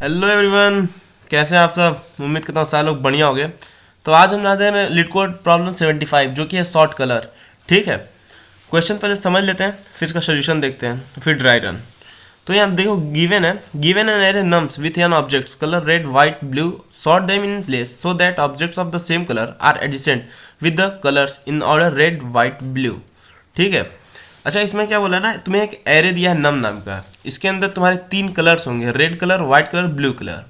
Hello everyone, कैसे हैं आप सब। उम्मीद करता हूँ सारे लोग बढ़िया हो गए। तो आज हम आते हैं लिटकोड प्रॉब्लम 75 जो कि है शॉर्ट कलर। ठीक है, क्वेश्चन पहले समझ लेते हैं, फिर इसका सोल्यूशन देखते हैं, फिर ड्राई रन। तो यहाँ देखो, given an array nums with n objects colour red white blue, sort them in place so that objects of the same colour are adjacent with the colours in order red white blue. ठीक है। अच्छा, इसमें क्या बोला ना, तुम्हें एक array दिया है नम नाम का। इसके अंदर तुम्हारे 3 कलर्स होंगे, red colour, white colour, blue colour.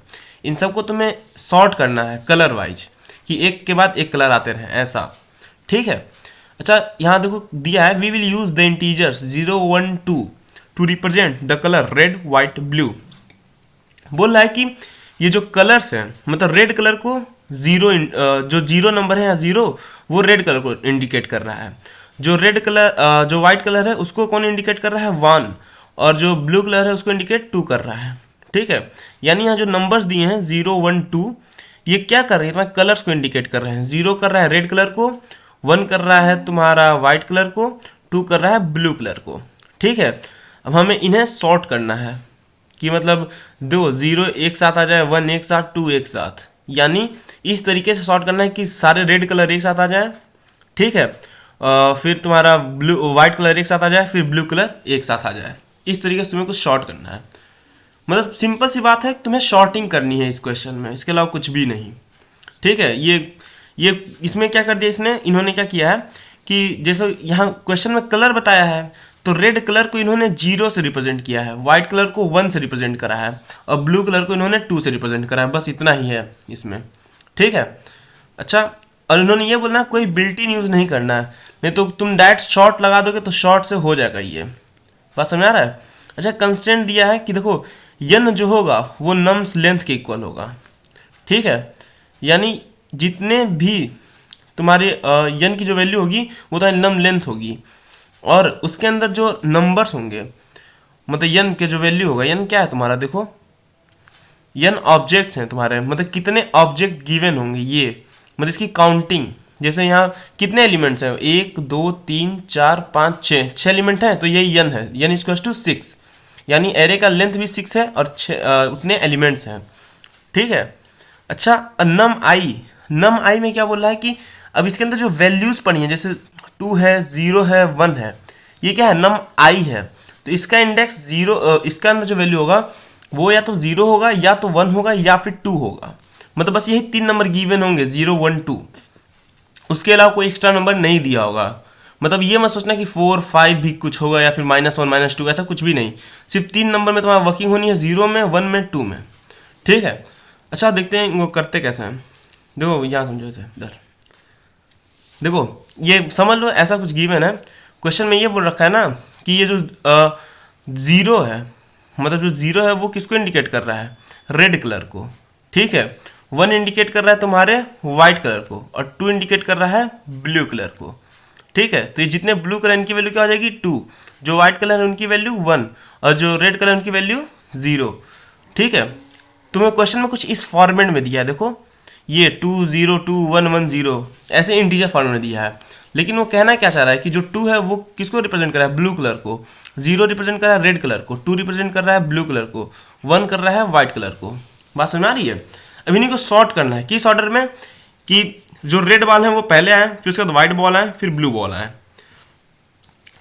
इन सबको तुम्हें सॉर्ट करना है कलर वाइज, कि एक के बाद एक कलर आते रहे ऐसा। ठीक है। अच्छा, यहाँ देखो दिया है, we will use the integers 0 1 2 to represent the colour red white blue. बोल रहा है कि ये जो कलर्स हैं, मतलब रेड कलर को जीरो, जो जीरो नंबर है या जीरो, वो रेड कलर को इंडिकेट कर रहा है। जो रेड कलर, जो व्हाइट कलर है उसको कौन इंडिकेट कर रहा है, 1। और जो ब्लू कलर है उसको इंडिकेट 2 कर रहा है। ठीक है। यानी यहाँ जो नंबर्स दिए हैं 0 1 2, ये क्या कर रहे हैं, तुम्हारे कलर्स को इंडिकेट कर रहे हैं। 0 कर रहा है रेड कलर को, 1 कर रहा है तुम्हारा व्हाइट कलर को, 2 कर रहा है ब्लू कलर को। ठीक है। अब हमें इन्हें सॉर्ट करना है, कि मतलब दो 0 एक साथ आ जाए, 1 एक साथ, 2 एक साथ। यानी इस तरीके से सॉर्ट करना है कि सारे रेड कलर एक साथ आ जाए। ठीक है। फिर तुम्हारा ब्लू व्हाइट कलर एक साथ आ जाए, फिर ब्लू कलर एक साथ आ जाए। इस तरीके से तुम्हें कुछ शॉर्ट करना है। मतलब सिंपल सी बात है, तुम्हें शॉर्टिंग करनी है इस क्वेश्चन में, इसके अलावा कुछ भी नहीं। ठीक है। ये इसमें क्या कर दिया इन्होंने क्या किया है कि जैसे यहाँ क्वेश्चन में कलर बताया है, तो रेड कलर को इन्होंने 0 से रिप्रेजेंट किया है, व्हाइट कलर को 1 से रिप्रेजेंट करा है, और ब्लू कलर को इन्होंने 2 से रिप्रेजेंट करा है। बस इतना ही है इसमें। ठीक है। अच्छा, और इन्होंने ये बोलना कोई बिल्ट इन यूज़ नहीं करना है, नहीं तो तुम डायरेक्ट शॉर्ट लगा दोगे तो शॉर्ट से हो जाएगा ये। बात समझ आ रहा है। अच्छा, कंस्टेंट दिया है कि देखो यन जो होगा वो नम्स लेंथ के इक्वल होगा। ठीक है। यानी जितने भी तुम्हारे यन की जो वैल्यू होगी वो तुम्हारी नम लेंथ होगी, और उसके अंदर जो नंबर्स होंगे, मतलब यन के जो वैल्यू होगा, यन क्या है तुम्हारा, देखो यन ऑब्जेक्ट्स हैं तुम्हारे, मतलब कितने ऑब्जेक्ट गिवन होंगे ये, मतलब इसकी काउंटिंग। जैसे यहाँ कितने एलिमेंट्स हैं, 1 2 3 4 5 6 एलिमेंट हैं, तो यही यन है, यन इज टू 6। यानी एरे का लेंथ भी 6 है और उतने एलिमेंट्स हैं। ठीक है। अच्छा, नम आई में क्या बोल रहा है कि अब इसके अंदर जो वैल्यूज पड़ी हैं, जैसे 2 है, 0 है, 1 है, ये क्या है, नम आई है। तो इसका इंडेक्स 0, इसका अंदर जो वैल्यू होगा वो या तो 0 होगा, या तो 1 होगा, या फिर 2 होगा। मतलब बस यही 3 नंबर गिवन होंगे, 0 1 2। उसके अलावा कोई एक्स्ट्रा नंबर नहीं दिया होगा। मतलब ये मत सोचना कि 4 5 भी कुछ होगा, या फिर -1 -2, ऐसा कुछ भी नहीं। सिर्फ 3 नंबर में तुम्हारा वर्किंग होनी है, 0 में, 1 में, 2 में। ठीक है। अच्छा, देखते हैं वो करते कैसे हैं। देखो यहाँ समझो इसे इधर। देखो ये समझ लो, ऐसा कुछ गिवन है। क्वेश्चन में ये बोल रखा है ना कि ये जो 0 है, मतलब जो 0 है वो किसको इंडिकेट कर रहा है, रेड कलर को। ठीक है। 1 इंडिकेट कर रहा है तुम्हारे व्हाइट कलर को, और 2 इंडिकेट कर रहा है ब्लू कलर को। ठीक है। तो ये जितने ब्लू कलर इनकी वैल्यू क्या हो जाएगी, 2। जो व्हाइट कलर है उनकी वैल्यू 1, और जो रेड कलर उनकी वैल्यू 0। ठीक है। तुम्हें क्वेश्चन में कुछ इस फॉर्मेट में दिया है, देखो ये 2 0 2 1 1 0 ऐसे इंटीजर फॉर्मेट में दिया है। लेकिन वो कहना क्या चाह रहा है कि जो 2 है वो किसको रिप्रेजेंट कर रहा है, ब्लू कलर को। 0 रिप्रेजेंट कर रहा है रेड कलर को, 2 रिप्रेजेंट कर रहा है ब्लू कलर को, 1 कर रहा है व्हाइट कलर को। बात समझ आ रही है। अब इन्हीं को सॉर्ट करना है, किस ऑर्डर में, कि जो रेड बॉल है वो पहले आए, फिर उसके बाद व्हाइट बॉल आए, फिर ब्लू बॉल आए।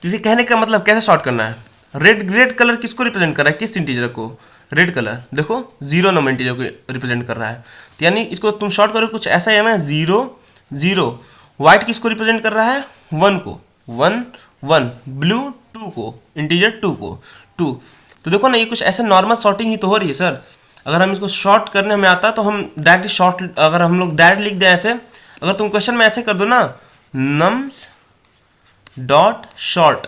जिसे कहने का मतलब कैसे सॉर्ट करना है, रेड कलर किसको रिप्रेजेंट कर रहा है, किस इंटीजर को, रेड कलर। देखो 0 नंबर इंटीजर को रिप्रेजेंट कर रहा है, तो यानी इसको तुम शॉर्ट करो कुछ ऐसा है ना, 0 0। व्हाइट किसको रिप्रेजेंट कर रहा है, 1 को, 1 1। ब्लू 2 को, इंटीजर 2 को, 2। तो देखो ना, ये कुछ ऐसे नॉर्मल सॉर्टिंग ही तो हो रही है सर। अगर हम इसको शॉर्ट करने हमें आता तो हम डायरेक्ट शॉर्ट, अगर हम लोग डायरेक्ट लिख दें ऐसे, अगर तुम क्वेश्चन में ऐसे कर दो ना, नम्स डॉट शॉर्ट,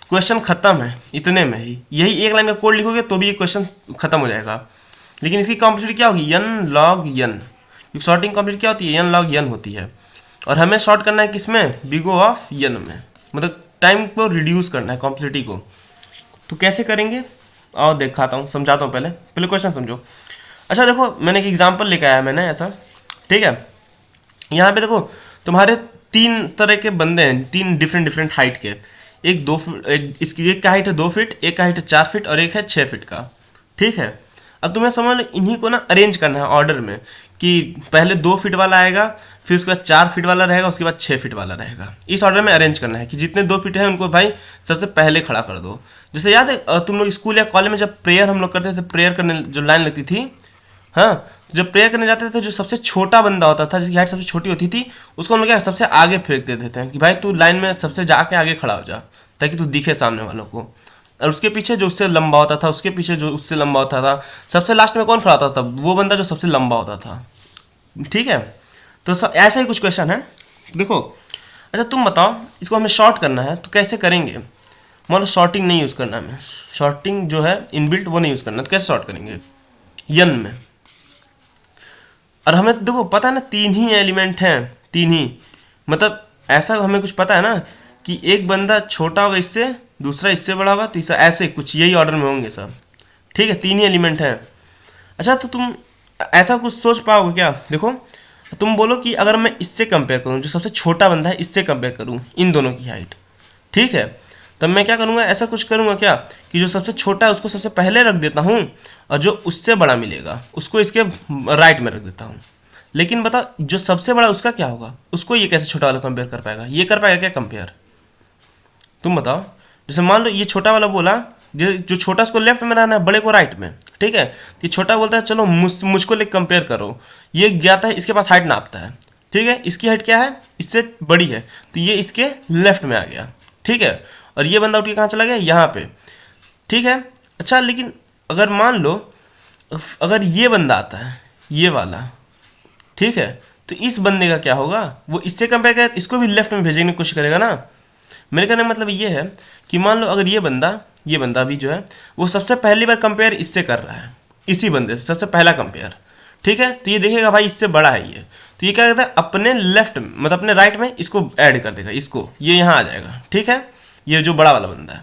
क्वेश्चन खत्म है इतने में ही। यही एक लाइन का कोड लिखोगे तो भी ये क्वेश्चन खत्म हो जाएगा। लेकिन इसकी कॉम्प्लेक्सिटी क्या होगी, यन लॉग यन, क्योंकि शॉर्टिंग कॉम्प्लेक्सिटी क्या होती है, यन लॉग यन होती है। और हमें शॉर्ट करना है किसमें, बिगो ऑफ यन में, मतलब टाइम को रिड्यूस करना है, कॉम्प्लेक्सिटी को। तो कैसे करेंगे, और दिखाता हूँ, समझाता हूँ। पहले क्वेश्चन समझो। अच्छा देखो, मैंने एक एग्जाम्पल लेकर आया मैंने ऐसा। ठीक है। यहाँ पे देखो तुम्हारे 3 तरह के बंदे हैं, 3 डिफरेंट हाइट के। एक इसकी एक का हाइट है 2 फीट, एक का हाइट है 4 फीट, और एक है 6 फीट का। ठीक है। अब तुम्हें समझ लो इन्हीं को ना अरेंज करना है ऑर्डर में, कि पहले 2 फीट वाला आएगा, फिर उसके बाद 4 फीट वाला रहेगा, उसके बाद 6 फीट वाला रहेगा। इस ऑर्डर में अरेंज करना है कि जितने 2 फीट है उनको भाई सबसे पहले खड़ा कर दो। जैसे याद है तुम लोग स्कूल या कॉलेज में जब प्रेयर हम लोग करते थे, प्रेयर करने जो लाइन लगती थी, हाँ, जब प्रेयर करने जाते थे जो सबसे छोटा बंदा होता था, जिसकी हाइट सबसे छोटी होती थी, उसको हम लोग क्या सबसे आगे फेंक देते थे कि भाई तू लाइन में सबसे जाके आगे खड़ा हो जा, ताकि तू दिखे सामने वालों को। और उसके पीछे जो उससे लंबा होता था, उसके पीछे जो उससे लंबा होता था, सबसे लास्ट में कौन खड़ा होता था? वो बंदा जो सबसे लंबा होता था। ठीक है, तो सब ऐसा ही कुछ क्वेश्चन है। देखो, अच्छा तुम बताओ, इसको हमें शॉर्ट करना है तो कैसे करेंगे? मतलब शॉर्टिंग नहीं यूज़ करना हमें, शॉर्टिंग जो है इनबिल्ट वो नहीं यूज़ करना, तो कैसे शॉर्ट करेंगे? यन में। और हमें देखो पता है ना 3 ही एलिमेंट हैं, 3 ही, मतलब ऐसा हमें कुछ पता है ना कि एक बंदा छोटा होगा इससे, दूसरा इससे बड़ा होगा, तीसरा ऐसे कुछ यही ऑर्डर में होंगे सब। ठीक है, 3 ही एलिमेंट हैं। अच्छा तो तुम ऐसा कुछ सोच पाओगे क्या? देखो तुम बोलो कि अगर मैं इससे कंपेयर करूं, जो सबसे छोटा बंदा है इससे कंपेयर करूं इन दोनों की हाइट, ठीक है, तब मैं क्या करूंगा? ऐसा कुछ करूंगा क्या कि जो सबसे छोटा है उसको सबसे पहले रख देता हूं, और जो उससे बड़ा मिलेगा उसको इसके राइट में रख देता हूं। लेकिन बताओ जो सबसे बड़ा उसका क्या होगा? उसको ये कैसे छोटा वाला कंपेयर कर पाएगा? ये कर पाएगा क्या कंपेयर? तुम बताओ। जैसे मान लो ये छोटा वाला बोला, जो छोटा उसको लेफ्ट में रहना है, बड़े को राइट में, ठीक है, तो ये छोटा बोलता है चलो मुझको लेकर कंपेयर करो। ये जाता है इसके पास हाइट नापता है, ठीक है, इसकी हाइट क्या है? इससे बड़ी है, तो ये इसके लेफ्ट में आ गया, ठीक है, और ये बंदा उठ के कहाँ चला गया? यहाँ पे, ठीक है। अच्छा लेकिन अगर मान लो अगर ये बंदा आता है, ये वाला, ठीक है, तो इस बंदे का क्या होगा? वो इससे कंपेयर करेगा, इसको भी लेफ्ट में भेजने की कोशिश करेगा ना। मेरे कहने का मतलब ये है कि मान लो अगर ये बंदा भी जो है वो सबसे पहली बार कंपेयर इससे कर रहा है, इसी बंदे से सबसे पहला कंपेयर, ठीक है, तो ये देखेगा भाई इससे बड़ा है ये, तो ये क्या करता है? अपने लेफ्ट में, मतलब अपने राइट में इसको ऐड कर देगा, इसको, ये यहाँ आ जाएगा, ठीक है, ये जो बड़ा वाला बंदा है।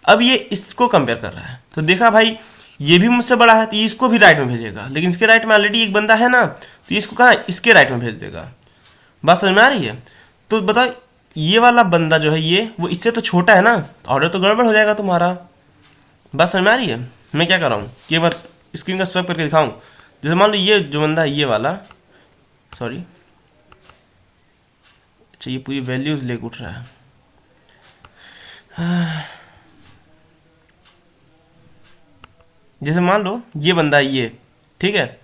अब ये इसको कंपेयर कर रहा है, तो देखा भाई ये भी मुझसे बड़ा है, तो ये इसको भी राइट में भेजेगा, लेकिन इसके राइट में ऑलरेडी एक बंदा है ना, तो ये इसको कहाँ? इसके राइट में भेज देगा। बात समझ में आ रही है? तो बताओ ये वाला बंदा जो है ये, वो इससे तो छोटा है ना, ऑर्डर तो गड़बड़ हो जाएगा तुम्हारा। बात समझ में आ रही है? मैं क्या कर रहा हूँ कि एक बार स्क्रीन का स्वैप करके दिखाऊँ। जैसे मान लो ये जो बंदा है, ये वाला, सॉरी, अच्छा ये पूरी वैल्यूज लेके उठ रहा है। जैसे मान लो ये बंदा है ये, ठीक है,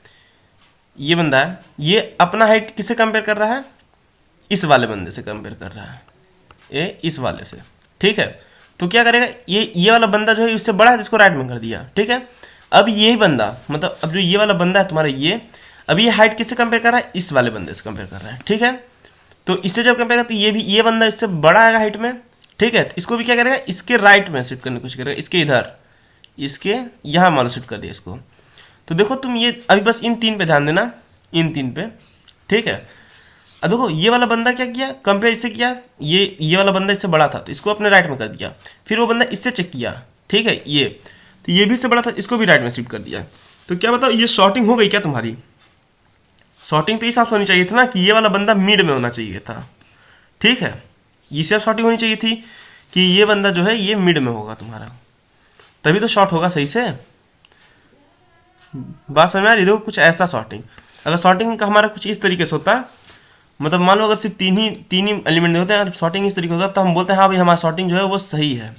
ये बंदा है, ये अपना हाइट किससे कंपेयर कर रहा है? इस वाले बंदे से कंपेयर कर रहा है, ये इस वाले से, ठीक है, तो क्या करेगा? ये वाला बंदा जो है इससे बड़ा है, इसको राइट में कर दिया, ठीक है। अब यही बंदा, मतलब अब जो ये वाला बंदा है तुम्हारा ये, अब ये हाइट किससे कंपेयर कर रहा है? इस वाले बंदे से कंपेयर कर रहा है, ठीक है, तो इससे जब कंपेयर करते ये भी, ये बंदा इससे बड़ा आएगा हाइट में, ठीक है, तो इसको भी क्या करेगा? इसके राइट में शिफ्ट करने की कोशिश करेगा, इसके इधर, इसके यहाँ मान लो शिफ्ट कर दिया इसको। तो देखो तुम ये अभी बस इन 3 पे ध्यान देना, इन 3 पे, ठीक है। अब देखो ये वाला बंदा क्या किया? कंपेयर इससे किया, ये वाला बंदा इससे बड़ा था तो इसको अपने राइट में कर दिया, फिर वो बंदा इससे चेक किया, ठीक है, ये तो ये भी इससे बड़ा था, इसको भी राइट में शिफ्ट कर दिया। तो क्या बताओ ये शॉर्टिंग हो गई क्या तुम्हारी? शॉर्टिंग तो इस हिसाब से होनी चाहिए थी ना कि ये वाला बंदा मिड में होना चाहिए था, ठीक है, ये सिर्फ शॉर्टिंग होनी चाहिए थी कि ये बंदा जो है ये मिड में होगा तुम्हारा, तभी तो शॉर्ट होगा सही से। बात समझ में आ रही? देखो कुछ ऐसा शॉर्टिंग, अगर शॉर्टिंग का हमारा कुछ इस तरीके से होता, मतलब मान लो अगर सिर्फ तीन ही एलिमेंट होते हैं, शॉर्टिंग इस तरीके होता है, तो हम बोलते हैं हाँ भाई हमारा शॉर्टिंग जो है वो सही है,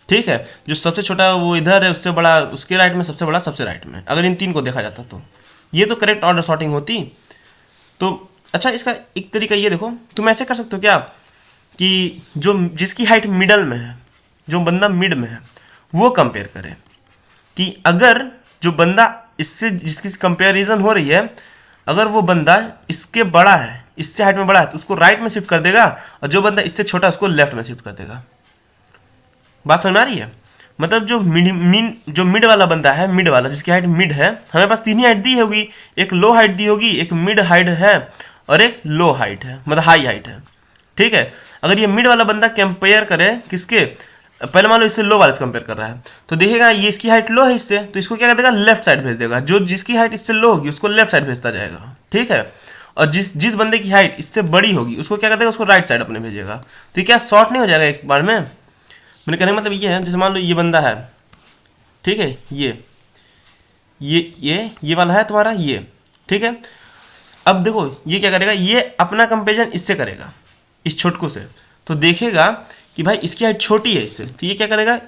ठीक है, जो सबसे छोटा है वो इधर है, उससे बड़ा उसके राइट में, सबसे बड़ा सबसे राइट में, अगर इन 3 को देखा जाता तो ये तो करेक्ट ऑर्डर शॉर्टिंग होती। तो अच्छा इसका एक तरीका ये देखो, तुम ऐसे कर सकते हो क्या कि जो जिसकी हाइट मिडल में है, जो बंदा मिड में है, वो कंपेयर करे कि अगर जो बंदा इससे जिसकी कंपेरिजन हो रही है, अगर वो बंदा इसके बड़ा है, इससे हाइट में बड़ा है, तो उसको राइट में शिफ्ट कर देगा, और जो बंदा इससे छोटा है उसको लेफ्ट में शिफ्ट कर देगा। बात समझ में आ रही है? मतलब जो मिड वाला बंदा है, मिड वाला जिसकी हाइट मिड है, हमें पास 3 ही हाइट दी होगी, एक लो हाइट दी होगी, एक मिड हाइट है और एक लो हाइट है, मतलब हाई हाइट है, ठीक है। अगर ये मिड वाला बंदा कंपेयर करे किसके, पहले मान लो इससे लो वाले से कंपेयर कर रहा है, तो देखेगा ये इसकी हाइट लो है इससे, तो इसको क्या कर देगा? लेफ्ट साइड भेज देगा, जो जिसकी हाइट इससे लो होगी उसको लेफ्ट साइड भेजता जाएगा, ठीक है, और जिस बंदे की हाइट इससे बड़ी होगी उसको क्या कर देगा? उसको राइट साइड अपने भेजेगा। तो क्या शॉर्ट नहीं हो जाएगा एक बार में? मेरे कहने का मतलब ये है, जैसे मान लो ये बंदा है, ठीक है, ये ये वाला है तुम्हारा ये, ठीक है। अब देखो ये क्या करेगा, ये अपना कंपेरिजन इससे करेगा, इस छोटकू से, तो देखेगा कि भाई इसकी हाइट छोटी है इससे, तो ये क्या करेगा,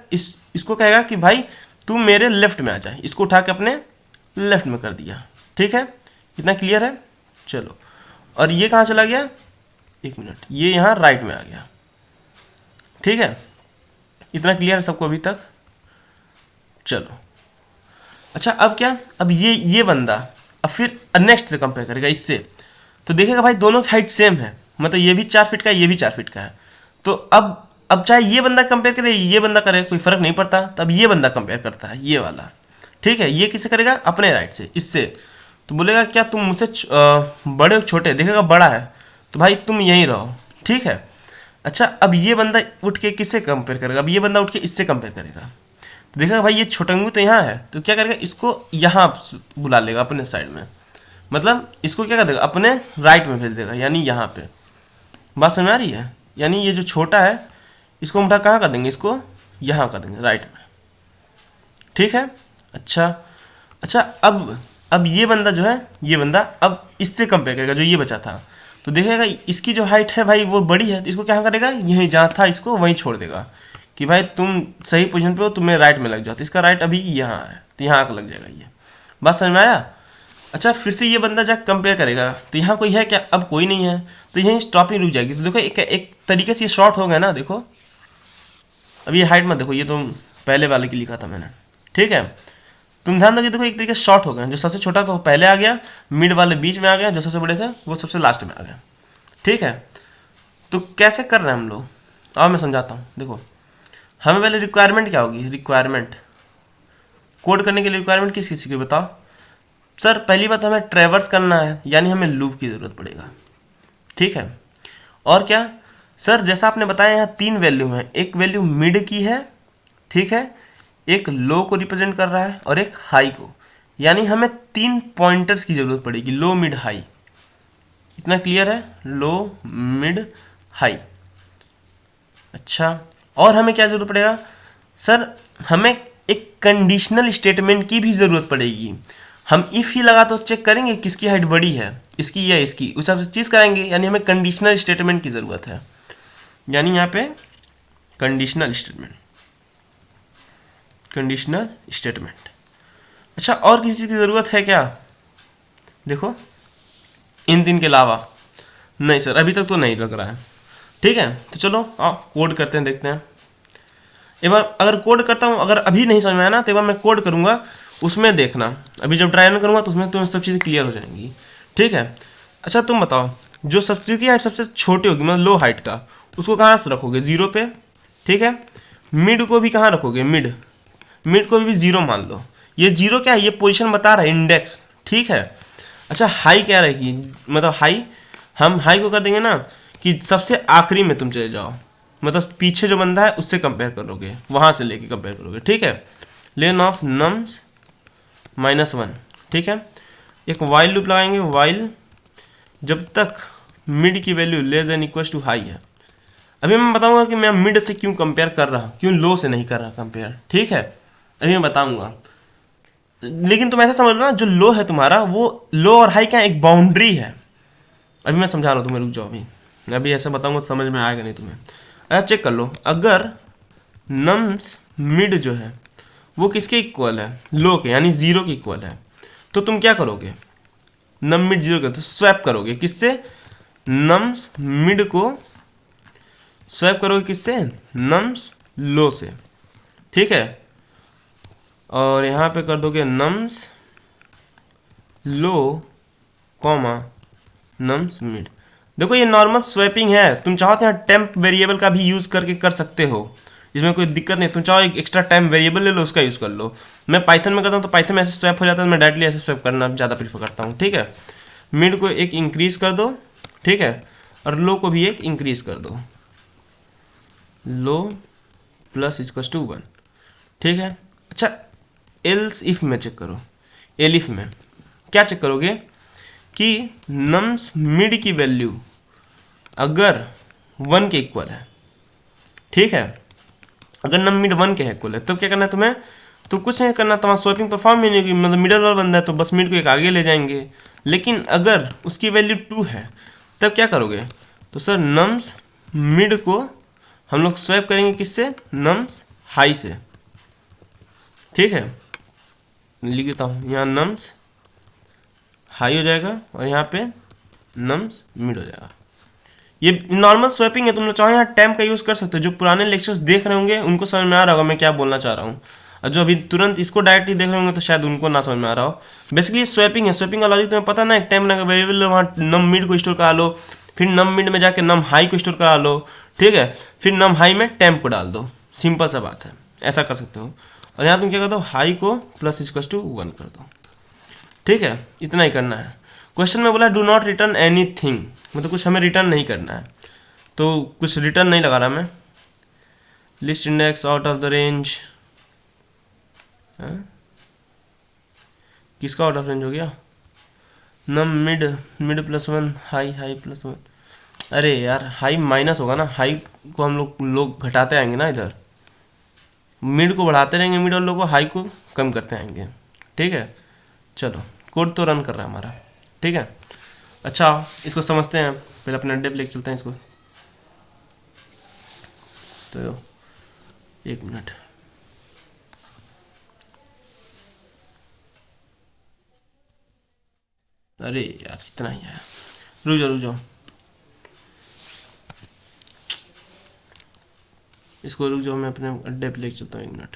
इसको कहेगा कि भाई तू मेरे लेफ्ट में आ जाए, इसको उठा के अपने लेफ्ट में कर दिया, ठीक है। इतना क्लियर है, चलो। और ये कहाँ चला गया, एक मिनट, ये यहाँ राइट में आ गया, ठीक है। इतना क्लियर है सबको अभी तक, चलो। अच्छा अब क्या, अब ये बंदा अब फिर नेक्स्ट से कंपेयर करेगा इससे, तो देखेगा भाई दोनों की हाइट सेम है, मतलब ये भी 4 फीट का है, ये भी 4 फीट का है। तो अब चाहे ये बंदा कंपेयर करे, ये बंदा करे, कोई फर्क नहीं पड़ता, तब ये बंदा कंपेयर करता है, ये वाला, ठीक है। ये किससे करेगा, अपने राइट से, इससे। तो बोलेगा क्या तुम मुझसे बड़े हो छोटे, देखेगा बड़ा है, तो भाई तुम यहीं रहो, ठीक है। अच्छा अब ये बंदा उठ के किससे कंपेयर करेगा, अब ये बंदा उठ के इससे कंपेयर करेगा, तो देखेगा भाई ये छोटंगू तो यहाँ है, तो क्या करेगा, इसको यहाँ बुला लेगा अपने साइड में, मतलब इसको क्या कर देगा, अपने राइट में भेज देगा, यानी यहाँ पे। बात समझ आ रही है, यानी ये जो छोटा है इसको हम उठा कहाँ कर देंगे, इसको यहाँ कर देंगे, राइट में, ठीक है। अच्छा अब ये बंदा जो है, ये बंदा अब इससे कंपेयर करेगा, जो ये बचा था, तो देखेगा इसकी जो हाइट है भाई वो बड़ी है, तो इसको क्या करेगा, यहीं जहाँ था इसको वहीं छोड़ देगा, कि भाई तुम सही पोजीशन पे हो, तुम्हें राइट में लग जाओ, तो इसका राइट अभी यहाँ है, तो यहाँ आकर लग जाएगा ये। बात समझ में आया। अच्छा फिर से ये बंदा जब कंपेयर करेगा, तो यहाँ कोई है क्या, अब कोई नहीं है, तो यहीं स्टॉपिंग रुक जाएगी। तो देखो एक तरीके से ये शॉर्ट हो गया ना, देखो अब ये हाइट मत देखो, ये तो पहले वाले की लिखा था मैंने, ठीक है। तुम ध्यान दोगे, देखो एक तरीके से शॉर्ट हो गया, जो सबसे छोटा तो पहले आ गया, मिड वाले बीच में आ गया, जो सबसे बड़े थे वो सबसे लास्ट में आ गया, ठीक है। तो कैसे कर रहे हैं हम लोग, अब मैं समझाता हूँ। देखो हमें पहले रिक्वायरमेंट क्या होगी, रिक्वायरमेंट कोड करने के लिए रिक्वायरमेंट किस किसी की बताओ सर। पहली बात हमें ट्रैवर्स करना है, यानी हमें लूप की ज़रूरत पड़ेगा, ठीक है। और क्या सर, जैसा आपने बताया यहाँ 3 वैल्यू हैं, एक वैल्यू मिड की है, ठीक है, एक लो को रिप्रेजेंट कर रहा है और एक हाई को, यानी हमें 3 पॉइंटर्स की ज़रूरत पड़ेगी, लो मिड हाई। इतना क्लियर है, लो मिड हाई। अच्छा और हमें क्या ज़रूरत पड़ेगा सर, हमें एक कंडीशनल स्टेटमेंट की भी ज़रूरत पड़ेगी। हम इफ़ ही लगा तो चेक करेंगे किसकी हाइट बड़ी है, इसकी या इसकी, उस हिसाब से चीज़ कराएंगे, यानी हमें कंडीशनल स्टेटमेंट की ज़रूरत है, यानी यहाँ पे कंडीशनल स्टेटमेंट। अच्छा और किसी चीज़ की ज़रूरत है क्या, देखो इन 3 के अलावा नहीं सर, अभी तक तो नहीं लग रहा है, ठीक है। तो चलो आओ कोड करते हैं, देखते हैं एक बार। अगर कोड करता हूँ, अगर अभी नहीं समझ में आया ना, तो एक बार मैं कोड करूँगा, उसमें देखना, अभी जब ट्राई रन करूँगा तो उसमें तुम्हें सब चीज़ें क्लियर हो जाएंगी, ठीक है। अच्छा तुम बताओ, जो सबसे हाइट सबसे छोटी होगी, मतलब लो हाइट का, उसको कहाँ से रखोगे, 0 पे, ठीक है। मिड को भी कहाँ रखोगे, मिड को भी 0 मान लो। ये 0 क्या है, ये पोजीशन बता रहा है, इंडेक्स, ठीक है। अच्छा हाई क्या रहेगी, मतलब हाई, हम हाई को कर देंगे ना कि सबसे आखिरी में तुम चले जाओ, मतलब पीछे जो बंदा है उससे कंपेयर करोगे, वहाँ से लेके कंपेयर करोगे, ठीक है। लेन ऑफ नम्स -1, ठीक है। एक वाइल लूप लगाएंगे, वाइल जब तक मिड की value less than equal to high है। अभी मैं बताऊंगा कि मैं मिड से क्यों कंपेयर कर रहा हूँ, क्यों लो से नहीं कर रहा कंपेयर, ठीक है, अभी मैं बताऊंगा। लेकिन तुम ऐसा समझ लो ना, जो लो है तुम्हारा, वो लो और हाई क्या एक बाउंड्री है। अभी मैं समझा रहा हूँ तुम्हें, रुक जाओ, अभी ऐसा बताऊंगा तो समझ में आएगा नहीं तुम्हें। अच्छा चेक कर लो, अगर नम्स मिड जो है वो किसके इक्वल है, लो के, यानी 0 के इक्वल है, तो तुम क्या करोगे, नम मिड 0 के, तो स्वैप करोगे किससे, नम्स मिड को स्वैप करोगे किससे, नम्स लो से, ठीक है। और यहाँ पे कर दोगे नम्स लो कॉमा नम्स मिड। देखो ये नॉर्मल स्वैपिंग है, तुम चाहो तो यहाँ टेम्प वेरिएबल का भी यूज़ करके कर सकते हो, इसमें कोई दिक्कत नहीं। तुम चाहो एक एक्स्ट्रा टेम्प वेरिएबल ले लो, उसका यूज़ कर लो। मैं पाइथन में करता हूँ तो पाइथन में ऐसे स्वैप हो जाता है, मैं डायरेक्टली ऐसे स्वैप करना ज़्यादा प्रीफर करता हूँ, ठीक है। मिड को एक इंक्रीज कर दो, ठीक है, और लो को भी एक इंक्रीज कर दो, लो प्लस इक्वल्स टू 1, ठीक है। अच्छा एल्स इफ में चेक करो, एल इफ में क्या चेक करोगे कि नम्स मिड की वैल्यू अगर 1 के इक्वल है, ठीक है, अगर नम मिड 1 के इक्वल है, तब क्या करना है तुम्हें, तो कुछ नहीं करना, तुम्हारा स्वैपिंग परफॉर्म ही नहीं होगी, मतलब मिडल वाला बंदा है तो बस मिड को एक आगे ले जाएंगे। लेकिन अगर उसकी वैल्यू 2 है तब क्या करोगे, तो सर नम्स मिड को हम लोग स्वैप करेंगे किससे, नम्स हाई से। ठीक है, लिख देता हूँ, यहाँ नम्स हाई हो जाएगा और यहाँ पे नम्स मिड हो जाएगा। ये नॉर्मल स्वैपिंग है, तुम लोग चाहो यहाँ टैम का यूज़ कर सकते हो। जो पुराने लेक्चर्स देख रहे होंगे उनको समझ में आ रहा होगा मैं क्या बोलना चाह रहा हूँ, और जो अभी तुरंत इसको डायरेक्टली देख रहे होंगे तो शायद उनको ना समझ में आ रहा हो। बेसिकली स्वैपिंग है, स्वैपिंग का लॉजिक तुम्हें पता ना, एक टाइम लगा वेरिएबल वहाँ नम मिड को स्टोर करा लो, फिर नम मिड में जाके नम हाई को स्टोर करा लो, ठीक है, फिर नम हाई में टैम को डाल दो, सिंपल सा बात है, ऐसा कर सकते हो। और यहाँ तुम क्या कर दो, हाई को प्लस इक्वल टू 1 कर दो। ठीक है, इतना ही करना है। क्वेश्चन में बोला डू नॉट रिटर्न एनीथिंग, मतलब कुछ हमें रिटर्न नहीं करना है, तो कुछ रिटर्न नहीं लगा रहा मैं। List index out of the range, किसका आउट ऑफ रेंज हो गया, num mid, mid plus 1, high high plus 1। अरे यार हाई माइनस होगा ना, हाई को हम लोग घटाते आएंगे ना, इधर मिड को बढ़ाते रहेंगे, मिड और लोग को हाई को कम करते आएंगे। ठीक है, चलो कोड तो रन कर रहा है हमारा। ठीक है, अच्छा इसको समझते हैं, पहले अपने अड्डे पे लेके चलते हैं इसको। तो 1 मिनट, अरे यार इतना ही है, रुक जाओ इसको, रुक जाओ मैं अपने अड्डे पे लेके चलता हूँ 1 मिनट।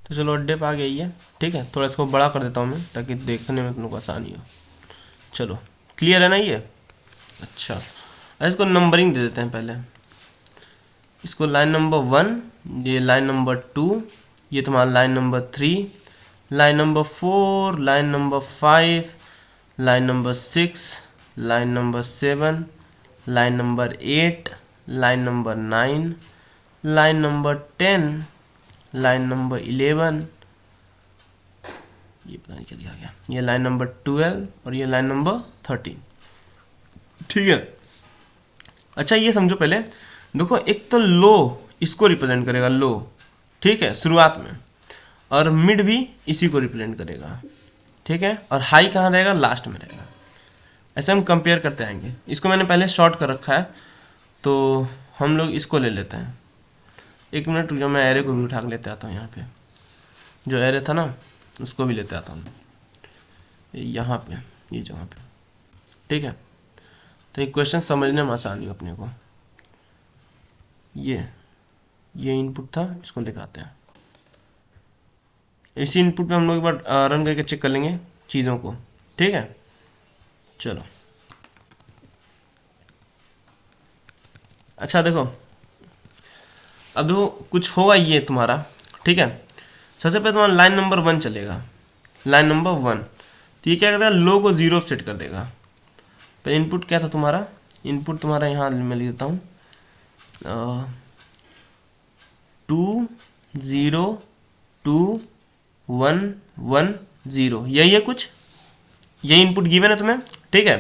तो चलो अड्डे पे आ गई है। ठीक है, थोड़ा इसको बड़ा कर देता हूँ मैं ताकि देखने में तुम लोग आसानी हो। चलो क्लियर है ना ये। अच्छा इसको नंबरिंग दे देते हैं पहले, इसको लाइन नंबर 1, ये लाइन नंबर 2, ये तुम्हारा line number 3, line number 4, line number 5, line number 6, line number 7, line number 8, line number 9, line number 10, line number 11, ये पता नहीं क्या लिखा गया, ये लाइन नंबर 12 और ये लाइन नंबर 13। ठीक है, अच्छा ये समझो पहले, देखो एक तो लो इसको रिप्रेजेंट करेगा, लो, ठीक है, शुरुआत में, और मिड भी इसी को रिप्रेजेंट करेगा। ठीक है, और हाई कहाँ रहेगा, लास्ट में रहेगा। ऐसे हम कंपेयर करते आएंगे। इसको मैंने पहले शॉर्ट कर रखा है, तो हम लोग इसको ले लेते हैं। 1 मिनट जो मैं एरे को भी उठा के लेते आता हूँ, यहाँ पे जो एरे था ना उसको भी लेते आता हूँ यहाँ पे, ये जगह पे। ठीक है, तो एक क्वेश्चन समझने में आसानी हो अपने को। ये इनपुट था, इसको दिखाते हैं। इसी इनपुट पे हम लोग एक बार रन करके चेक कर लेंगे चीज़ों को। ठीक है, चलो अच्छा देखो, अब देखो कुछ होगा ये तुम्हारा। ठीक है, सबसे पहले तुम्हारा लाइन नंबर 1 चलेगा, लाइन नंबर 1, तो ये क्या करता है, लो को 0 सेट कर देगा। तो इनपुट क्या था तुम्हारा, इनपुट तुम्हारा यहाँ मैं लिख देता हूँ 2 0 2 1 1 0, यही है कुछ, यही इनपुट गिवन है तुम्हें। ठीक है,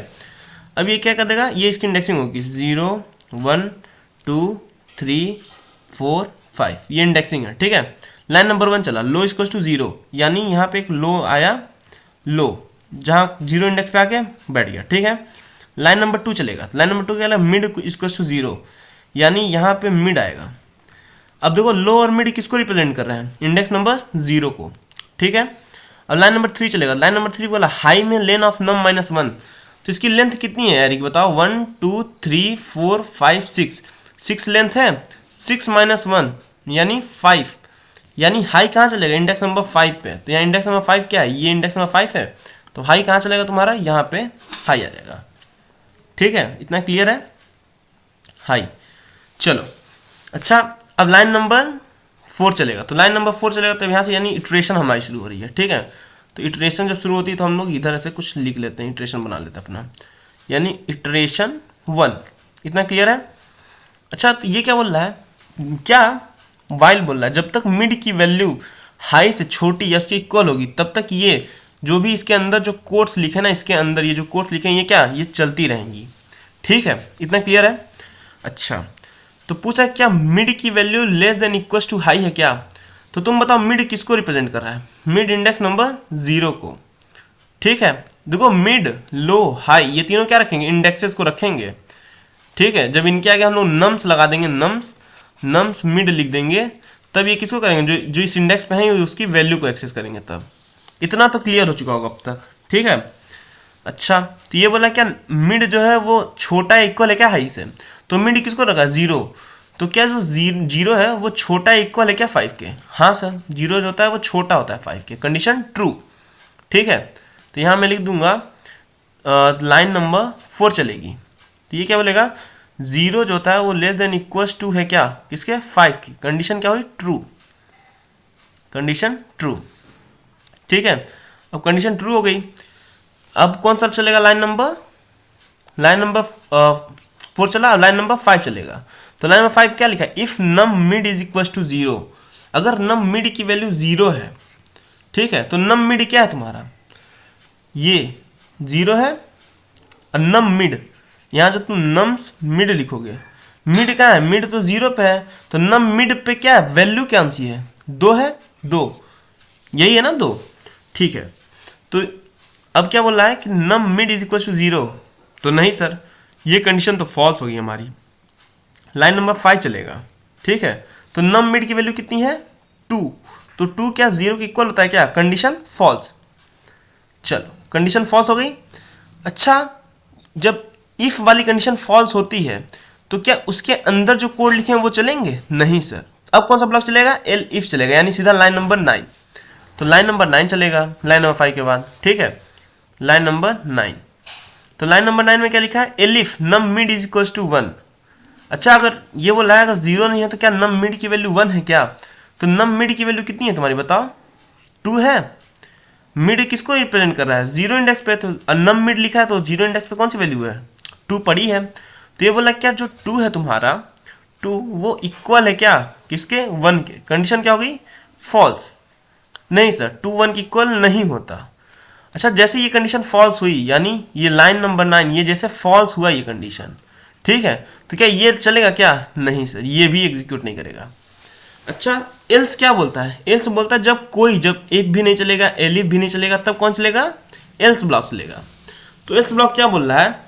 अब ये क्या कर देगा, ये इसकी इंडेक्सिंग होगी 0 1 2 3 4 5, ये इंडेक्सिंग है। ठीक है, लाइन नंबर 1 चला, लो इक्वल टू 0, यानी यहाँ पे एक लो आया, लो जहाँ 0 इंडेक्स पे आके बैठ गया। ठीक है, लाइन नंबर 2 चलेगा, लाइन नंबर 2 क्या है, मिड इक्वल टू 0, यानी यहाँ पे मिड आएगा। अब देखो लो और मिड किसको रिप्रेजेंट कर रहे हैं, इंडेक्स नंबर 0 को। ठीक है, अब लाइन नंबर 3 चलेगा, लाइन नंबर 3 बोला हाई में लेन ऑफ नम माइनस 1, तो इसकी लेंथ कितनी है यार, ये बताओ, 1 2 3 4 5 6 लेंथ है, 6 माइनस 1 यानी 5, यानी हाई कहाँ चलेगा, इंडेक्स नंबर 5 पे। तो यहाँ इंडेक्स नंबर 5 क्या है, ये इंडेक्स नंबर 5 है, तो हाई कहाँ चलेगा तुम्हारा, यहाँ पे हाई आ जाएगा। ठीक है, इतना क्लियर है, हाई। चलो अच्छा, अब लाइन नंबर 4 चलेगा, तो लाइन नंबर 4 चलेगा तो यहाँ से यानी इटरेशन हमारी शुरू हो रही है। ठीक है, तो इटरेशन जब शुरू होती है तो हम लोग इधर ऐसे कुछ लिख लेते हैं, इटरेशन बना लेते हैं अपना, यानी इटरेशन 1। इतना क्लियर है। अच्छा तो ये क्या बोल रहा है, क्या वाइल बोल रहा है, जब तक मिड की वैल्यू हाई से छोटी या उसके इक्वल होगी तब तक ये जो भी इसके अंदर जो कोट्स लिखे ना, इसके अंदर ये जो कोट्स लिखे हैं ये क्या, ये चलती रहेंगी। ठीक है, इतना क्लियर है। अच्छा तो पूछा क्या मिड की value less than equal to high है क्या, तो तुम बताओ मिड किसको रिप्रेजेंट कर रहा है? मिड इंडेक्स नंबर 0 को। ठीक है, देखो मिड, लो, हाई ये तीनों क्या रखेंगे? इंडेक्सेस को रखेंगे। ठीक है, जब इनके आगे हम लोग नम्स लगा देंगे, नम्स मिड लिख देंगे, तब ये किसको करेंगे? जो इस इंडेक्स पे है उसकी वैल्यू को एक्सेस करेंगे तब। इतना तो क्लियर हो चुका होगा अब तक। ठीक है, अच्छा तो ये बोला क्या मिड जो है वो छोटा इक्वल है क्या हाई से? तो मिड किसको रखा? 0। तो क्या जो 0 है वो छोटा इक्वल है क्या 5 के? हाँ सर, 0 जो होता है वो छोटा होता है 5 के। Condition true. ठीक है, तो यहाँ मैं लिख दूंगा लाइन नंबर 4 चलेगी। तो ये क्या बोलेगा? 0 जो होता है वो लेस देन इक्वल्स टू है क्या किसके? 5 की। कंडीशन क्या हुई? ट्रू। Condition true. ठीक है, अब कंडीशन ट्रू हो गई। अब कौन सा चलेगा? लाइन नंबर 4 चला, लाइन नंबर 5 चलेगा। तो लाइन नंबर 5 क्या लिखा है? If num mid is equal to 0। अगर नम मिड की वैल्यू 0 है, ठीक है, तो नम मिड क्या है तुम्हारा? ये 0 है। और नम मिड, यहाँ जो तुम नम्स मिड लिखोगे, मिड कहाँ है? मिड तो 0 पे है, तो नम मिड पे क्या है? वैल्यू क्या सी है? 2 है, 2, यही है ना 2। ठीक है, तो अब क्या बोल रहा है कि नम मिड इज इक्वल टू 0। तो नहीं सर, ये कंडीशन तो फॉल्स होगी हमारी। लाइन नंबर 5 चलेगा। ठीक है, तो नम मिड की वैल्यू कितनी है? 2। तो 2 क्या 0 के इक्वल होता है क्या? Condition false. चलो, कंडीशन फॉल्स हो गई। अच्छा, जब इफ वाली कंडीशन फॉल्स होती है तो क्या उसके अंदर जो कोड लिखे हैं वो चलेंगे? नहीं सर। अब कौन सा ब्लॉक चलेगा? एल इफ चलेगा, यानी सीधा लाइन नंबर 9। तो लाइन नंबर 9 चलेगा लाइन नंबर 5 के बाद। ठीक है, लाइन नंबर 9। तो लाइन नंबर 9 में क्या लिखा है? Elif num mid is equal to 1। अच्छा, अगर ये बोला है अगर 0 नहीं है तो क्या नम मिड की वैल्यू 1 है क्या? तो नम मिड की वैल्यू कितनी है तुम्हारी बताओ? 2 है। मिड किसको रिप्रेजेंट कर रहा है? 0 इंडेक्स पे। तो नम मिड लिखा है तो 0 इंडेक्स पे कौन सी वैल्यू है? 2 पड़ी है। तो ये बोला क्या जो 2 है तुम्हारा, 2 वो इक्वल है क्या किसके? 1 के। कंडीशन क्या हो गई? फॉल्स। नहीं सर, 2 1 की इक्वल नहीं होता। अच्छा, जैसे ये कंडीशन फॉल्स हुई, यानी ये लाइन नंबर 9 ये जैसे फॉल्स हुआ ये कंडीशन, ठीक है, तो क्या ये चलेगा क्या? नहीं सर, ये भी एग्जीक्यूट नहीं करेगा। अच्छा, एल्स क्या बोलता है? एल्स बोलता है जब इफ भी नहीं चलेगा, एलिफ भी नहीं चलेगा, तब कौन चलेगा? एल्स ब्लॉक चलेगा। तो एल्स ब्लॉक क्या बोल रहा है?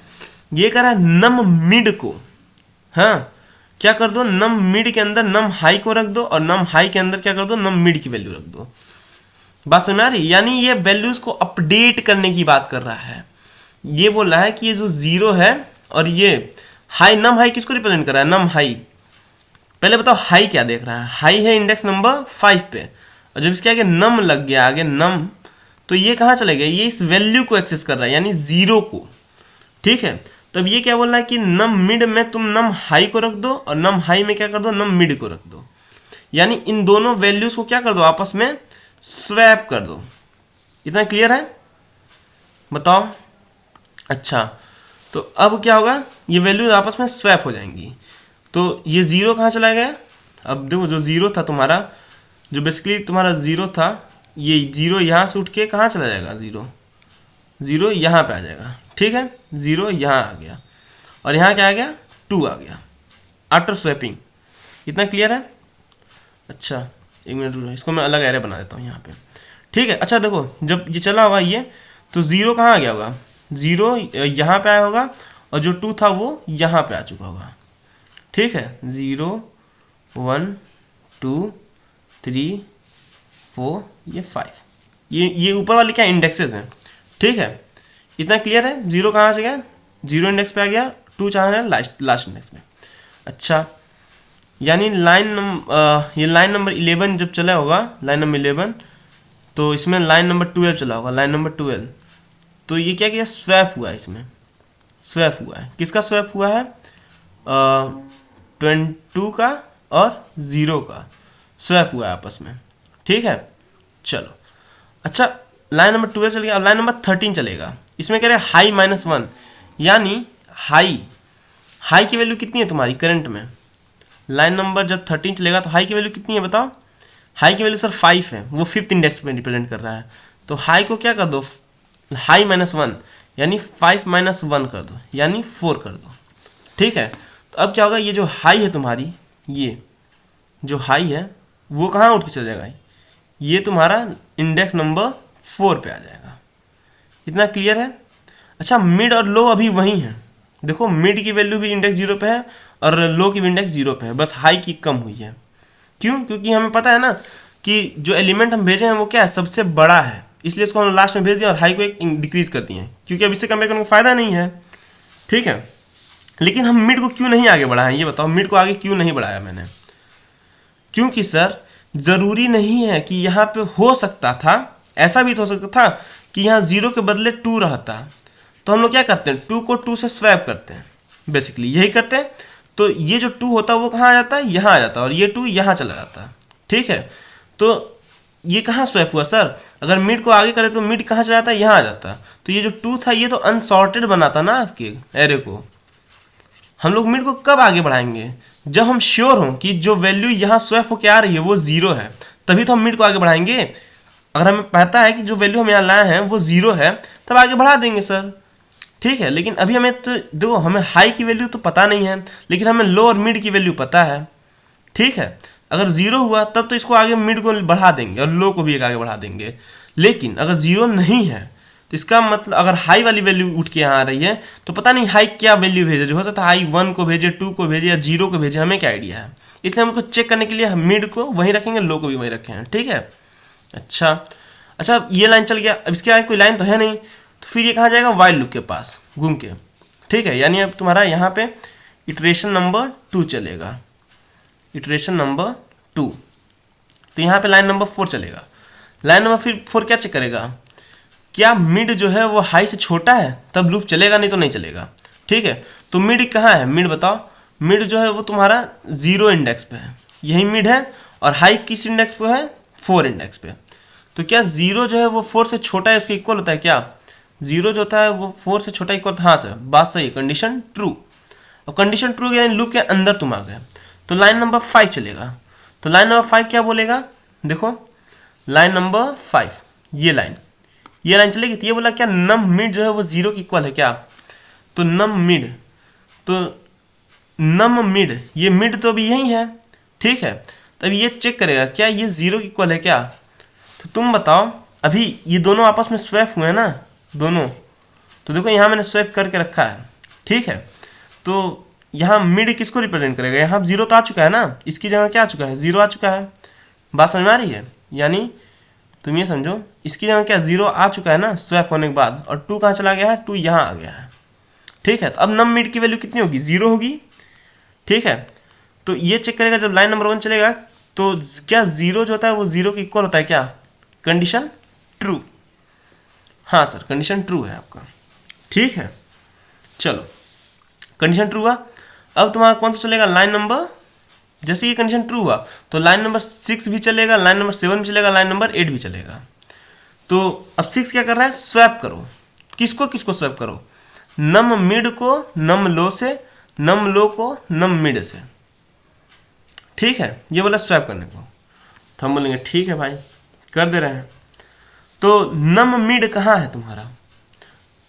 ये कह रहा है नम मिड को, हाँ क्या कर दो? नम मिड के अंदर नम हाई को रख दो, और नम हाई के अंदर क्या कर दो? नम मिड की वैल्यू रख दो। बात समझ में आ रही? यानी ये वैल्यूज को अपडेट करने की बात कर रहा है। ये बोल रहा है कि ये जो 0 है और ये हाई, नम हाई किसको रिप्रेजेंट कर रहा है? नम हाई। पहले बताओ हाई क्या देख रहा है? हाई है इंडेक्स नंबर 5 पे, और जब इसके आगे नम लग गया, आगे नम, तो ये कहाँ चले गए? ये इस वैल्यू को एक्सेस कर रहा है, यानी 0 को। ठीक है, तब ये क्या बोल रहा है कि नम मिड में तुम नम हाई को रख दो, और नम हाई में क्या कर दो? नम मिड को रख दो। यानी इन दोनों वैल्यूज को क्या कर दो? आपस में स्वैप कर दो। इतना क्लियर है? बताओ। अच्छा, तो अब क्या होगा? ये वैल्यूज आपस में स्वैप हो जाएंगी। तो ये 0 कहाँ चला गया? अब देखो, जो 0 था तुम्हारा, जो बेसिकली तुम्हारा 0 था, ये 0 यहाँ से उठ के कहाँ चला जाएगा? 0 यहाँ पे आ जाएगा। ठीक है, 0 यहाँ आ गया, और यहाँ क्या आ गया? 2 आ गया आफ्टर स्वैपिंग। इतना क्लियर है? अच्छा, एक मिनट रुको, इसको मैं अलग एरे बना देता हूँ यहाँ पे। ठीक है, अच्छा देखो, जब ये चला होगा ये, तो 0 कहाँ आ गया होगा? 0 यहाँ पे आया होगा, और जो 2 था वो यहाँ पे आ चुका होगा। ठीक है, 0 1 2 3 4, ये 5, ये ऊपर वाले क्या इंडेक्सेस हैं। ठीक है, इतना क्लियर है? 0 कहाँ से गया? 0 इंडेक्स पे आ गया, 2 चाह रहा है लास्ट इंडेक्स में। अच्छा, यानी ये लाइन नंबर 11 जब चला होगा, लाइन नंबर 11, तो इसमें लाइन नंबर 12 चला होगा, लाइन नंबर 12। तो ये क्या किया? स्वैप हुआ है, इसमें स्वैप हुआ है। किसका स्वैप हुआ है? 22 का और 0 का स्वैप हुआ है आपस में। ठीक है, चलो। अच्छा, लाइन नंबर 12 चल गया, अब लाइन नंबर 13 चलेगा। इसमें कह रहे हैं हाई -1, यानी हाई की वैल्यू कितनी है तुम्हारी करंट में? लाइन नंबर जब 13 चलेगा तो हाई की वैल्यू कितनी है बताओ? हाई की वैल्यू सर 5 है, वो 5th इंडेक्स में रिप्रेजेंट कर रहा है। तो हाई को क्या कर दो? हाई -1, यानी 5 - 1 कर दो, यानी 4 कर दो। ठीक है, तो अब क्या होगा? ये जो हाई है तुम्हारी, ये जो हाई है वो कहाँ उठ के चला जाएगा, ये तुम्हारा इंडेक्स नंबर 4 पे आ जाएगा। इतना क्लियर है। अच्छा, मिड और लो अभी वही है, देखो मिड की वैल्यू भी इंडेक्स 0 पे है और लो की भी इंडेक्स 0 पे है, बस हाई की कम हुई है। क्यों? क्योंकि हमें पता है ना कि जो एलिमेंट हम भेजे हैं वो क्या है, सबसे बड़ा है, इसलिए इसको हम लास्ट में भेज दिया और हाई को एक डिक्रीज कर दिए, क्योंकि अब इससे कंपेयर करने का फायदा नहीं है। ठीक है, लेकिन हम मिड को क्यों नहीं आगे बढ़ाएं, ये बताओ, मिड को आगे क्यों नहीं बढ़ाया मैंने? क्योंकि सर जरूरी नहीं है कि यहाँ पे हो सकता था, ऐसा भी तो हो सकता था कि यहाँ 0 के बदले 2 रहता, तो हम लोग क्या करते हैं, 2 को 2 से स्वैप करते हैं, बेसिकली यही करते हैं। तो ये जो 2 होता है वो कहाँ आ जाता है, यहाँ आ जाता है, और ये 2 यहाँ चला जाता है। ठीक है, तो ये कहाँ स्वैप हुआ सर, अगर मिड को आगे करें तो मिड कहाँ चला जाता है, यहाँ आ जाता है। तो ये जो 2 था ये तो अनसॉर्टेड बनाता ना आपके एरे को। हम लोग मिड को कब आगे बढ़ाएंगे, जब हम श्योर हों कि जो वैल्यू यहाँ स्वैप होकर आ रही है वो 0 है, तभी तो हम मिड को आगे बढ़ाएंगे। अगर हमें पता है कि जो वैल्यू हम यहाँ लाए हैं वो 0 है, तब आगे बढ़ा देंगे सर। ठीक है, लेकिन अभी हमें तो देखो, हमें हाई की वैल्यू तो पता नहीं है, लेकिन हमें लो और मिड की वैल्यू पता है। ठीक है, अगर 0 हुआ तब तो इसको आगे मिड को बढ़ा देंगे और लो को भी एक आगे बढ़ा देंगे। लेकिन अगर 0 नहीं है तो इसका मतलब अगर हाई वाली वैल्यू उठ के यहाँ आ रही है तो पता नहीं हाई क्या वैल्यू भेजे, जो हो सकता है हाई 1 को भेजे, 2 को भेजे या 0 को भेजे, हमें क्या आइडिया है। इसलिए हम उसको चेक करने के लिए हम मिड को वहीं रखेंगे, लो को भी वहीं रखे हैं। ठीक है, अच्छा ये लाइन चल गया, अब इसके आगे कोई लाइन तो है नहीं, तो फिर ये कहाँ जाएगा, वाइल लूप के पास घूम के। ठीक है, यानी अब तुम्हारा यहाँ पे इटरेशन नंबर 2 चलेगा, इटरेशन नंबर 2। तो यहाँ पे लाइन नंबर 4 चलेगा। लाइन नंबर फिर 4 क्या चेक करेगा, क्या मिड जो है वो हाई से छोटा है, तब लूप चलेगा, नहीं तो नहीं चलेगा। ठीक है, तो मिड कहाँ है, मिड बताओ, मिड जो है वो तुम्हारा 0 इंडेक्स पे है, यही मिड है, और हाई किस इंडेक्स पे है, 4 इंडेक्स पे। तो क्या 0 जो है वो 4 से छोटा है, उसके इक्वल होता है क्या, 0 जो होता है वो 4 से छोटा इक्वल, हाँ सर बात सही, कंडीशन ट्रू। और कंडीशन ट्रू यानी लूप के अंदर तुम आ गए, तो लाइन नंबर 5 चलेगा। तो लाइन नंबर 5 क्या बोलेगा, देखो लाइन नंबर 5, ये लाइन चलेगी। तो ये बोला क्या, नम मिड जो है वो 0 की इक्वल है क्या, तो नम मिड, तो नम मिड, ये मिड तो अभी यही है। ठीक है, तो अभी ये चेक करेगा क्या ये 0 की इक्वल है क्या। तो तुम बताओ, अभी ये दोनों आपस में स्वैप हुए हैं ना दोनों, तो देखो यहाँ मैंने स्वैप करके रखा है। ठीक है, तो यहाँ मिड किसको रिप्रेजेंट करेगा, यहाँ 0 तो आ चुका है ना, इसकी जगह क्या आ चुका है, 0 आ चुका है। बात समझ में आ रही है, यानी तुम ये समझो इसकी जगह क्या 0 आ चुका है ना स्वैप होने के बाद, और 2 कहाँ चला गया है, 2 यहाँ आ गया है। ठीक है, तो अब नम मिड की वैल्यू कितनी होगी, 0 होगी। ठीक है, तो ये चेक करेगा जब लाइन नंबर 1 चलेगा, तो क्या 0 जो होता है वो 0 के इक्वल होता है क्या, कंडीशन ट्रू। हाँ सर, कंडीशन ट्रू है आपका। ठीक है, चलो कंडीशन ट्रू हुआ। अब तुम्हारा कौन सा चलेगा, लाइन नंबर, जैसे ये कंडीशन ट्रू हुआ तो लाइन नंबर 6 भी चलेगा, लाइन नंबर 7 भी चलेगा, लाइन नंबर 8 भी चलेगा। तो अब 6 क्या कर रहा है, स्वैप करो, किसको किसको स्वैप करो, नम मिड को नम लो से, नम लो को नम मिड से। ठीक है, ये बोला स्वैप करने को, तो हम बोलेंगे ठीक है भाई कर दे रहे हैं। तो नम मिड कहाँ है तुम्हारा,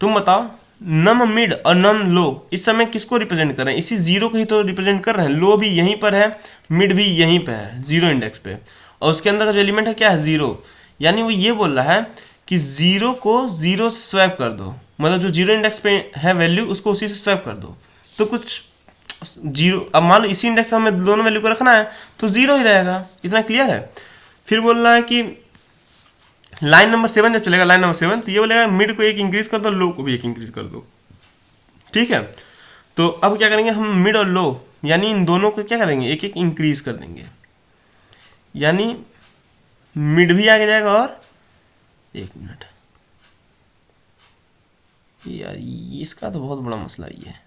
तुम बताओ, नम मिड और नम लो इस समय किसको रिप्रेजेंट कर रहे हैं, इसी 0 को ही तो रिप्रेजेंट कर रहे हैं। लो भी यहीं पर है, मिड भी यहीं पे है 0 इंडेक्स पे, और उसके अंदर का जो एलिमेंट है क्या है, 0। यानी वो ये बोल रहा है कि 0 को 0 से स्वैप कर दो, मतलब जो 0 इंडेक्स पे है वैल्यू उसको उसी से स्वैप कर दो। तो कुछ 0, अब मान लो इसी इंडेक्स पे हमें दोनों वैल्यू को रखना है तो 0 ही रहेगा। इतना क्लियर है। फिर बोल रहा है कि लाइन नंबर 7 जब चलेगा, लाइन नंबर 7 तो ये बोलेगा मिड को 1 इंक्रीज कर दो, लो को भी 1 इंक्रीज कर दो। ठीक है, तो अब क्या करेंगे हम, मिड और लो यानी इन दोनों को क्या करेंगे, 1 1 इंक्रीज कर देंगे, यानी मिड भी आगे जाएगा। और 1 मिनट यार, इसका तो बहुत बड़ा मसला ये है।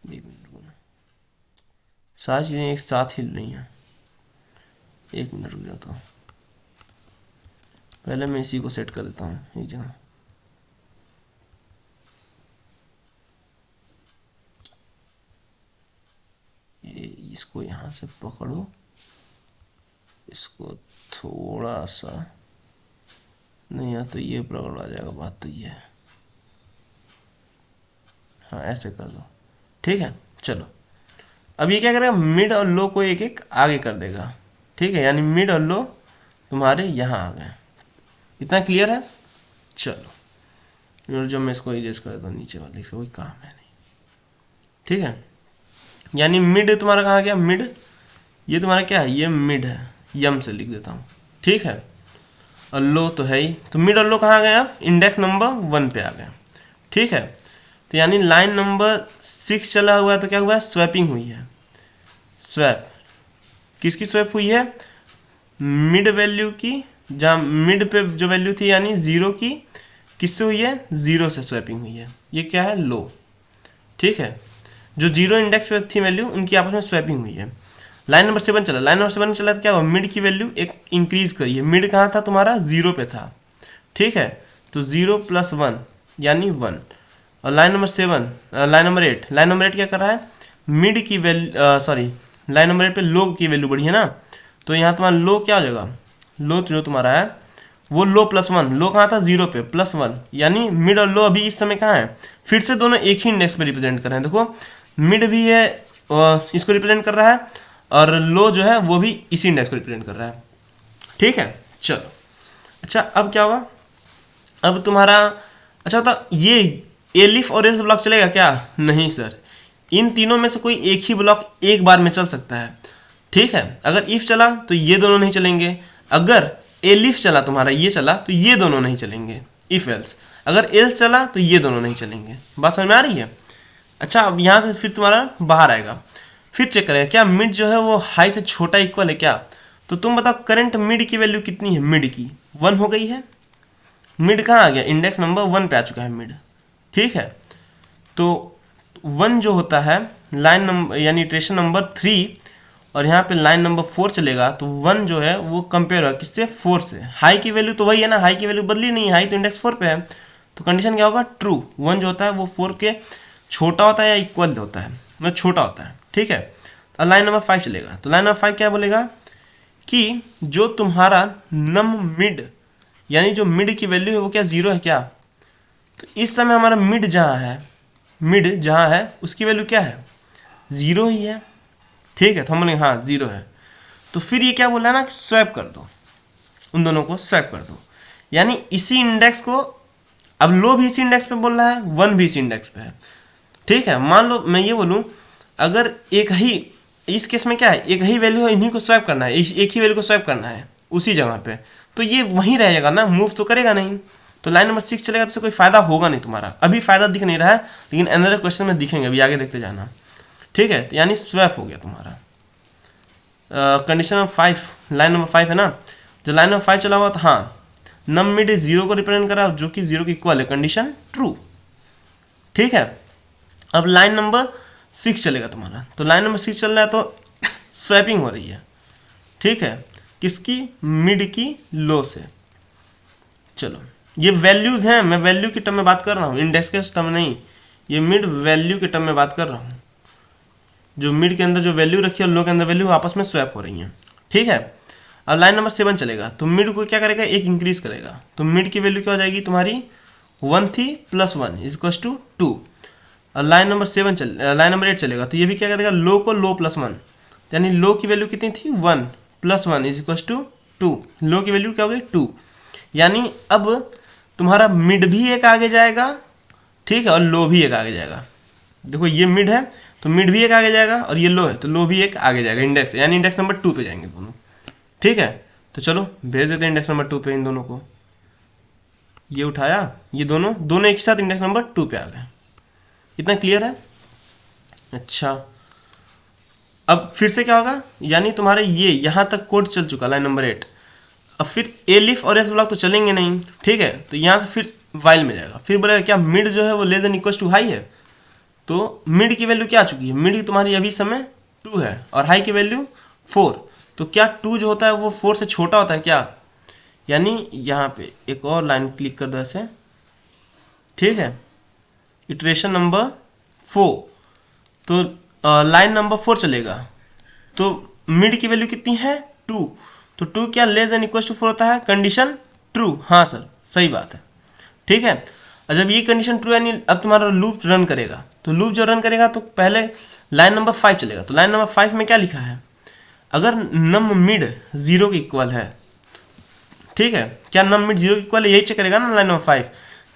1 मिनट, सारी चीजें एक साथ हिल रही हैं। 1 मिनट रुक जाओ, तो पहले मैं इसी को सेट कर देता हूँ एक जगह। ये इसको यहाँ से पकड़ो, इसको थोड़ा सा नहीं, या तो ये प्रॉब्लम आ जाएगा, बात तो ये है। हाँ ऐसे कर दो, ठीक है। चलो अब ये क्या करेगा, मिड और लो को एक एक आगे कर देगा, ठीक है, यानी मिड और लो तुम्हारे यहाँ आ गए। इतना क्लियर है। चलो, और जब मैं इसको इरेज कर दूँ नीचे वाले, इसका कोई काम है नहीं, ठीक है। यानी मिड तुम्हारा कहाँ गया, मिड, ये तुम्हारा क्या है, ये मिड है, यम से लिख देता हूँ, ठीक है। और लो तो है ही, तो मिड और लो कहाँ गए, अब इंडेक्स नंबर 1 पे आ गए, ठीक है। तो यानी लाइन नंबर 6 चला हुआ है, तो क्या हुआ है, स्वैपिंग हुई है। स्वैप किसकी स्वैप हुई है, मिड वैल्यू की, जहाँ मिड पे जो वैल्यू थी यानी 0 की, किससे हुई है, 0 से स्वैपिंग हुई है। ये क्या है, लो, ठीक है। जो 0 इंडेक्स पे थी वैल्यू, उनकी आपस में स्वैपिंग हुई है। लाइन नंबर 7 चला, लाइन नंबर 7 चला तो क्या हुआ, मिड की वैल्यू एक इंक्रीज करी है। मिड कहाँ था तुम्हारा, 0 पे था, ठीक है। तो 0 + 1 यानी 1। और line number 7, line number 8, line number 8 क्या कर रहा है, मिड की वैल्यू, सॉरी, लाइन नंबर 8 पे लो की वैल्यू बढ़ी है ना, तो यहाँ तुम्हारा लो क्या हो जाएगा, लो जो तुम्हारा है वो लो +1, लो कहाँ था, 0 पे, +1, यानी मिड और लो अभी इस समय कहाँ है, फिर से दोनों एक ही इंडेक्स पे रिप्रेजेंट कर रहे हैं। देखो मिड भी है, इसको रिप्रेजेंट कर रहा है, और लो जो है वो भी इसी इंडेक्स को रिप्रेजेंट कर रहा है, ठीक है। चलो, अच्छा अब क्या होगा, अब तुम्हारा, अच्छा बता, ये एलिफ और एल्स ब्लॉक चलेगा क्या, नहीं सर, इन तीनों में से कोई एक ही ब्लॉक एक बार में चल सकता है, ठीक है। अगर इफ चला तो ये दोनों नहीं चलेंगे, अगर एलिफ चला तुम्हारा, ये चला तो ये दोनों नहीं चलेंगे, इफ एल्स। अगर एल्स चला तो ये दोनों नहीं चलेंगे। बात समझ में आ रही है। अच्छा, अब यहाँ से फिर तुम्हारा बाहर आएगा, फिर चेक करेगा क्या मिड जो है वो हाई से छोटा इक्वल है क्या। तो तुम बताओ करंट मिड की वैल्यू कितनी है, मिड की 1 हो गई है। मिड कहाँ आ गया, इंडेक्स नंबर 1 पे आ चुका है मिड, ठीक है। तो 1 जो होता है लाइन नंबर, यानी इटरेशन नंबर 3, और यहाँ पे लाइन नंबर 4 चलेगा, तो 1 जो है वो कंपेयर होगा किससे, 4 से। हाई की वैल्यू तो वही है ना, हाई की वैल्यू बदली नहीं है, हाई तो इंडेक्स 4 पे है, तो कंडीशन क्या होगा, ट्रू। 1 जो होता है वो 4 के छोटा होता है या इक्वल होता है, मतलब छोटा होता है, ठीक है। तो लाइन नंबर 5 चलेगा, तो लाइन नंबर 5 क्या बोलेगा कि जो तुम्हारा नम मिड, यानी जो मिड की वैल्यू है वो क्या 0 है क्या। तो इस समय हमारा मिड जहाँ है, मिड जहाँ है उसकी वैल्यू क्या है, 0 ही है, ठीक है। तो हम बोलेंगे हाँ 0 है। तो फिर ये क्या बोल रहा है ना कि स्वैप कर दो, उन दोनों को स्वैप कर दो, यानी इसी इंडेक्स को, अब लो भी इसी इंडेक्स पे बोल रहा है, 1 भी इसी इंडेक्स पे है, ठीक है। मान लो मैं ये बोलूँ, अगर एक ही, इस केस में क्या है, एक ही वैल्यू है, इन्हीं को स्वैप करना है, एक ही वैल्यू को स्वैप करना है उसी जगह पे, तो ये वहीं रहेगा ना, मूव तो करेगा नहीं। तो लाइन नंबर 6 चलेगा तो उससे कोई फायदा होगा नहीं तुम्हारा, अभी फायदा दिख नहीं रहा है, लेकिन अनदर क्वेश्चन में दिखेंगे, अभी आगे देखते जाना, ठीक है। तो यानी स्वैप हो गया तुम्हारा। कंडीशन नंबर 5, लाइन नंबर 5 है ना, जब लाइन नंबर 5 चला हुआ तो हाँ, नम मिड 0 को रिप्रेजेंट करा जो कि 0 की इक्वल है, कंडीशन ट्रू, ठीक है। अब लाइन नंबर 6 चलेगा तुम्हारा, तो लाइन नंबर 6 चल रहा है तो स्वैपिंग हो रही है, ठीक है, किसकी, मिड की लो से। चलो, ये वैल्यूज हैं, मैं वैल्यू की टर्म में बात कर रहा हूँ, इंडेक्स के टर्म नहीं, ये मिड वैल्यू के टर्म में बात कर रहा हूँ। जो मिड के अंदर जो वैल्यू रखी है और लो के अंदर वैल्यू आपस में स्वैप हो रही हैं, ठीक है। अब लाइन नंबर 7 चलेगा, तो मिड को क्या करेगा, एक इंक्रीज करेगा, तो मिड की वैल्यू क्या हो जाएगी तुम्हारी, 1 थी +1 = 2। और लाइन नंबर लाइन नंबर 8 चलेगा, तो ये भी क्या करेगा, लो को लो +1, यानी लो की वैल्यू कितनी थी, 1 + 1 = 2, लो की वैल्यू क्या हो गई, 2। यानी अब तुम्हारा मिड भी एक आगे जाएगा, ठीक है, और लो भी एक आगे जाएगा। देखो ये मिड है तो मिड भी एक आगे जाएगा, और ये लो है तो लो भी एक आगे जाएगा इंडेक्स, यानी इंडेक्स नंबर 2 पे जाएंगे दोनों, ठीक है। तो चलो भेज देते हैं इंडेक्स नंबर 2 पे इन दोनों को, ये उठाया, ये दोनों एक ही साथ इंडेक्स नंबर 2 पे आ गए। इतना क्लियर है। अच्छा, अब फिर से क्या होगा, यानी तुम्हारे ये यहाँ तक कोड चल चुका लाइन नंबर 8, अब फिर एलिफ और एल्स ब्लॉक तो चलेंगे नहीं, ठीक है। तो यहाँ से फिर वाइल में जाएगा, फिर बोलेगा क्या मिड जो है वो less than equal to high है, तो मिड की वैल्यू क्या आ चुकी है, मिड की तुम्हारी अभी समय 2 है, और हाई की वैल्यू 4, तो क्या 2 जो होता है वो 4 से छोटा होता है क्या, यानी यहाँ पे एक और लाइन क्लिक कर दो ऐसे, ठीक है, इटरेशन नंबर 4, तो लाइन नंबर 4 चलेगा, तो मिड की वैल्यू कितनी है, 2, तो 2 क्या लेस देन इक्वल टू 4 होता है, कंडीशन ट्रू, हाँ सर सही बात है, ठीक है। और जब ये कंडीशन ट्रू यानी अब तुम्हारा लूप रन करेगा, तो लूप जो रन करेगा तो पहले लाइन नंबर 5 चलेगा। तो लाइन नंबर 5 में क्या लिखा है, अगर नम मिड 0 के इक्वल है, ठीक है, क्या नम मिड 0 के इक्वल है, यही चेक करेगा ना लाइन नंबर 5,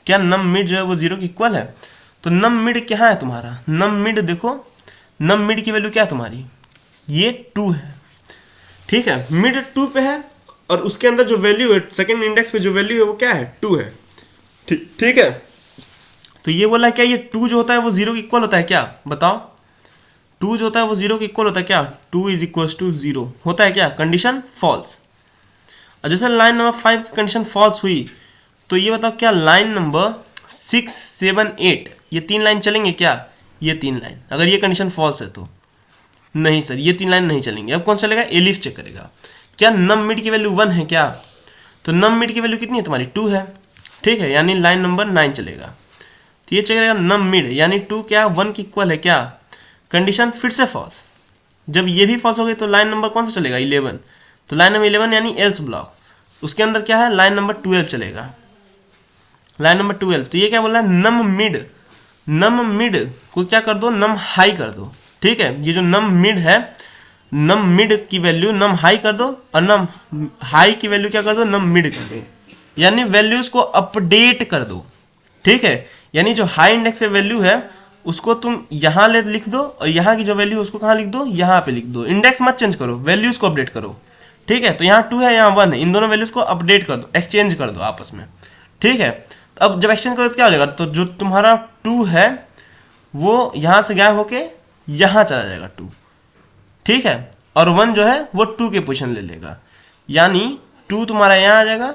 क्या नम मिड जो है वो 0 के इक्वल है। तो नम मिड क्या है तुम्हारा, नम मिड देखो, नम मिड की वैल्यू क्या है तुम्हारी, ये 2 है, ठीक है, मिड 2 पे है और उसके अंदर जो वैल्यू है सेकंड इंडेक्स पे जो वैल्यू है वो क्या है, 2 है, ठीक है। तो ये बोला क्या, ये 2 जो होता है वो 0 के इक्वल होता है क्या, बताओ, 2 जो होता है वो 0 के इक्वल होता है क्या, 2 इज इक्वल टू 0 होता है क्या, कंडीशन फॉल्स। और जैसे लाइन नंबर 5 की कंडीशन फॉल्स हुई, तो ये बताओ क्या लाइन नंबर 6, 7, 8 ये 3 लाइन चलेंगे क्या, ये 3 लाइन, अगर ये कंडीशन फॉल्स है तो नहीं सर, ये 3 लाइन नहीं चलेंगे। अब कौन चलेगा, एलिफ चेक करेगा, क्या नम मिड की वैल्यू 1 है क्या, तो नम मिड की वैल्यू कितनी है तुम्हारी, 2 है, ठीक है, यानी लाइन नंबर 9 चलेगा। तो ये चेक करेगा नम मिड यानी 2 क्या 1 की इक्वल है क्या, कंडीशन फिर से फॉल्स। जब ये भी फॉल्स हो गई तो लाइन नंबर कौन सा चलेगा, 11, तो लाइन नंबर 11 यानी एल्स ब्लॉक, उसके अंदर क्या है, लाइन नंबर 12 चलेगा, लाइन नंबर 12। तो ये क्या बोल रहा है, नम मिड को क्या कर दो, नम हाई कर दो, ठीक है, ये जो नम मिड है, नम मिड की वैल्यू नम हाई कर दो और नम हाई की वैल्यू क्या कर दो, नम मिड कर दो, यानी वैल्यूज को अपडेट कर दो, ठीक है, यानी जो हाई इंडेक्स पे वैल्यू है उसको तुम यहाँ ले लिख दो और यहाँ की जो वैल्यू उसको कहाँ लिख दो, यहाँ पे लिख दो, इंडेक्स मत चेंज करो, वैल्यूज को अपडेट करो, ठीक है। तो यहाँ 2 है, यहाँ 1 है, इन दोनों वैल्यूज को अपडेट कर दो, एक्सचेंज कर दो आपस में, ठीक है। तो अब जब एक्सचेंज करो तो क्या हो जाएगा, तो जो तुम्हारा 2 है वो यहाँ से गायब होके यहाँ चला जाएगा 2, ठीक है, और 1 जो है वो 2 के पोजीशन ले लेगा, यानी 2 तुम्हारा यहाँ आ जाएगा,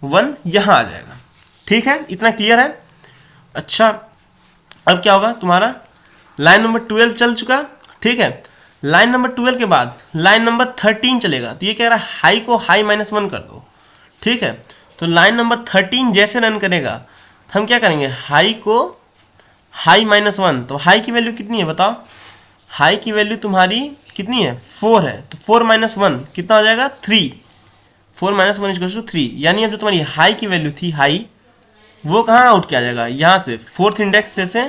1 यहाँ आ जाएगा, ठीक है, इतना क्लियर है। अच्छा अब क्या होगा, तुम्हारा लाइन नंबर 12 चल चुका, ठीक है, लाइन नंबर 12 के बाद लाइन नंबर 13 चलेगा। तो ये कह रहा है हाई को हाई -1 कर दो, ठीक है। तो लाइन नंबर 13 जैसे रन करेगा तो हम क्या करेंगे, हाई को हाई -1, तो हाई की वैल्यू कितनी है बताओ, हाई की वैल्यू तुम्हारी कितनी है, 4 है, तो 4 - 1 कितना हो जाएगा, 3, 4 - 1 इक्वल्स टू 3, यानी अब जो तुम्हारी हाई की वैल्यू थी, हाई वो कहाँ आउट किया जाएगा, यहाँ से 4th इंडेक्स से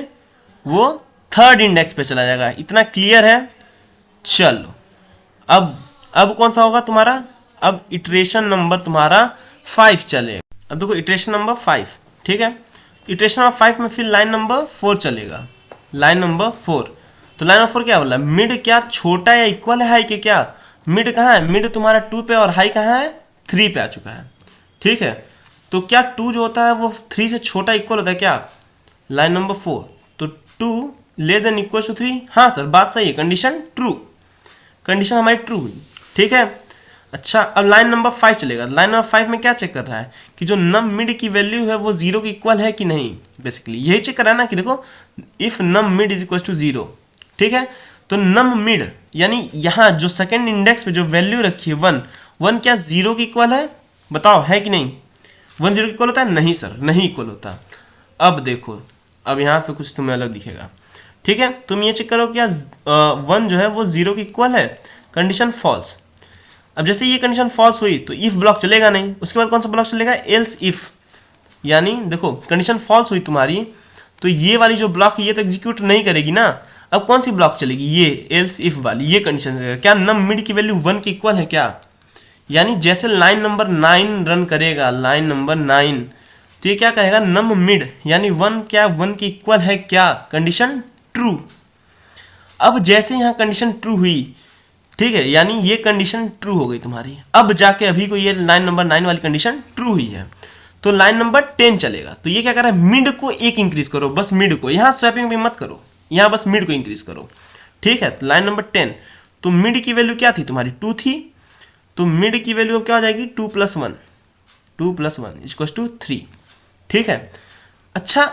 वो 3rd इंडेक्स पे चला जाएगा, इतना क्लियर है। चलो अब कौन सा होगा तुम्हारा, अब इटरेशन नंबर तुम्हारा 5 चलेगा। अब देखो इटरेशन नंबर 5, ठीक है, इटरेशन नंबर 5 में फिर लाइन नंबर 4 चलेगा, लाइन नंबर 4। तो लाइन नंबर 4 क्या बोला, मिड क्या छोटा या इक्वल है हाई के, क्या मिड कहाँ है, मिड तुम्हारा 2 पे और हाई कहाँ है, 3 पे आ चुका है, ठीक है। तो क्या 2 जो होता है वो 3 से छोटा इक्वल होता है क्या, लाइन नंबर 4, तो 2 लेस देन इक्वल टू 3, हाँ सर बात सही है, कंडीशन ट्रू, कंडीशन हमारी ट्रू हुई, ठीक है। अच्छा अब लाइन नंबर 5 चलेगा, लाइन नंबर 5 में क्या चेक कर रहा है कि जो नम मिड की वैल्यू है वो 0 के इक्वल है कि नहीं, बेसिकली यही चेक कर रहा है ना कि देखो if num mid is equal to 0, ठीक है। तो नम मिड यानी यहाँ जो सेकंड इंडेक्स पे जो वैल्यू रखी है 1 क्या 0 के इक्वल है, बताओ है कि नहीं, 1 0 के इक्वल होता है, नहीं सर नहीं इक्वल होता। अब देखो अब यहाँ पे कुछ तुम्हें अलग दिखेगा, ठीक है, तुम ये चेक करो क्या 1 जो है वो 0 के इक्वल है, कंडीशन फॉल्स। अब जैसे ये कंडीशन फॉल्स हुई तो इफ ब्लॉक चलेगा नहीं, उसके बाद कौन सा ब्लॉक चलेगा, एल्स इफ, यानी देखो कंडीशन फॉल्स हुई तुम्हारी तो ये वाली जो ब्लॉक ये तो एग्जीक्यूट नहीं करेगी ना, अब कौन सी ब्लॉक चलेगी, ये एल्स इफ वाली, ये कंडीशन चलेगा, क्या नम मिड की वैल्यू 1 के इक्वल है क्या, यानी जैसे लाइन नंबर 9 रन करेगा, लाइन नंबर 9, तो ये क्या कहेगा नम मिड यानी 1 क्या 1 के इक्वल है क्या, कंडीशन ट्रू। अब जैसे यहाँ कंडीशन ट्रू हुई, ठीक है, यानी ये कंडीशन ट्रू हो गई तुम्हारी, अब जाके अभी को ये लाइन नंबर 9 वाली कंडीशन ट्रू हुई है, तो लाइन नंबर 10 चलेगा। तो ये क्या कर रहा है, मिड को 1 इंक्रीज करो, बस मिड को, यहाँ स्वैपिंग भी मत करो, यहाँ बस मिड को इंक्रीज करो, ठीक है। तो लाइन नंबर 10, तो मिड की वैल्यू क्या थी तुम्हारी 2 थी, तो मिड की वैल्यू अब क्या हो जाएगी 2 + 1, 2 + 1 इक्वल्स टू 3, ठीक है। अच्छा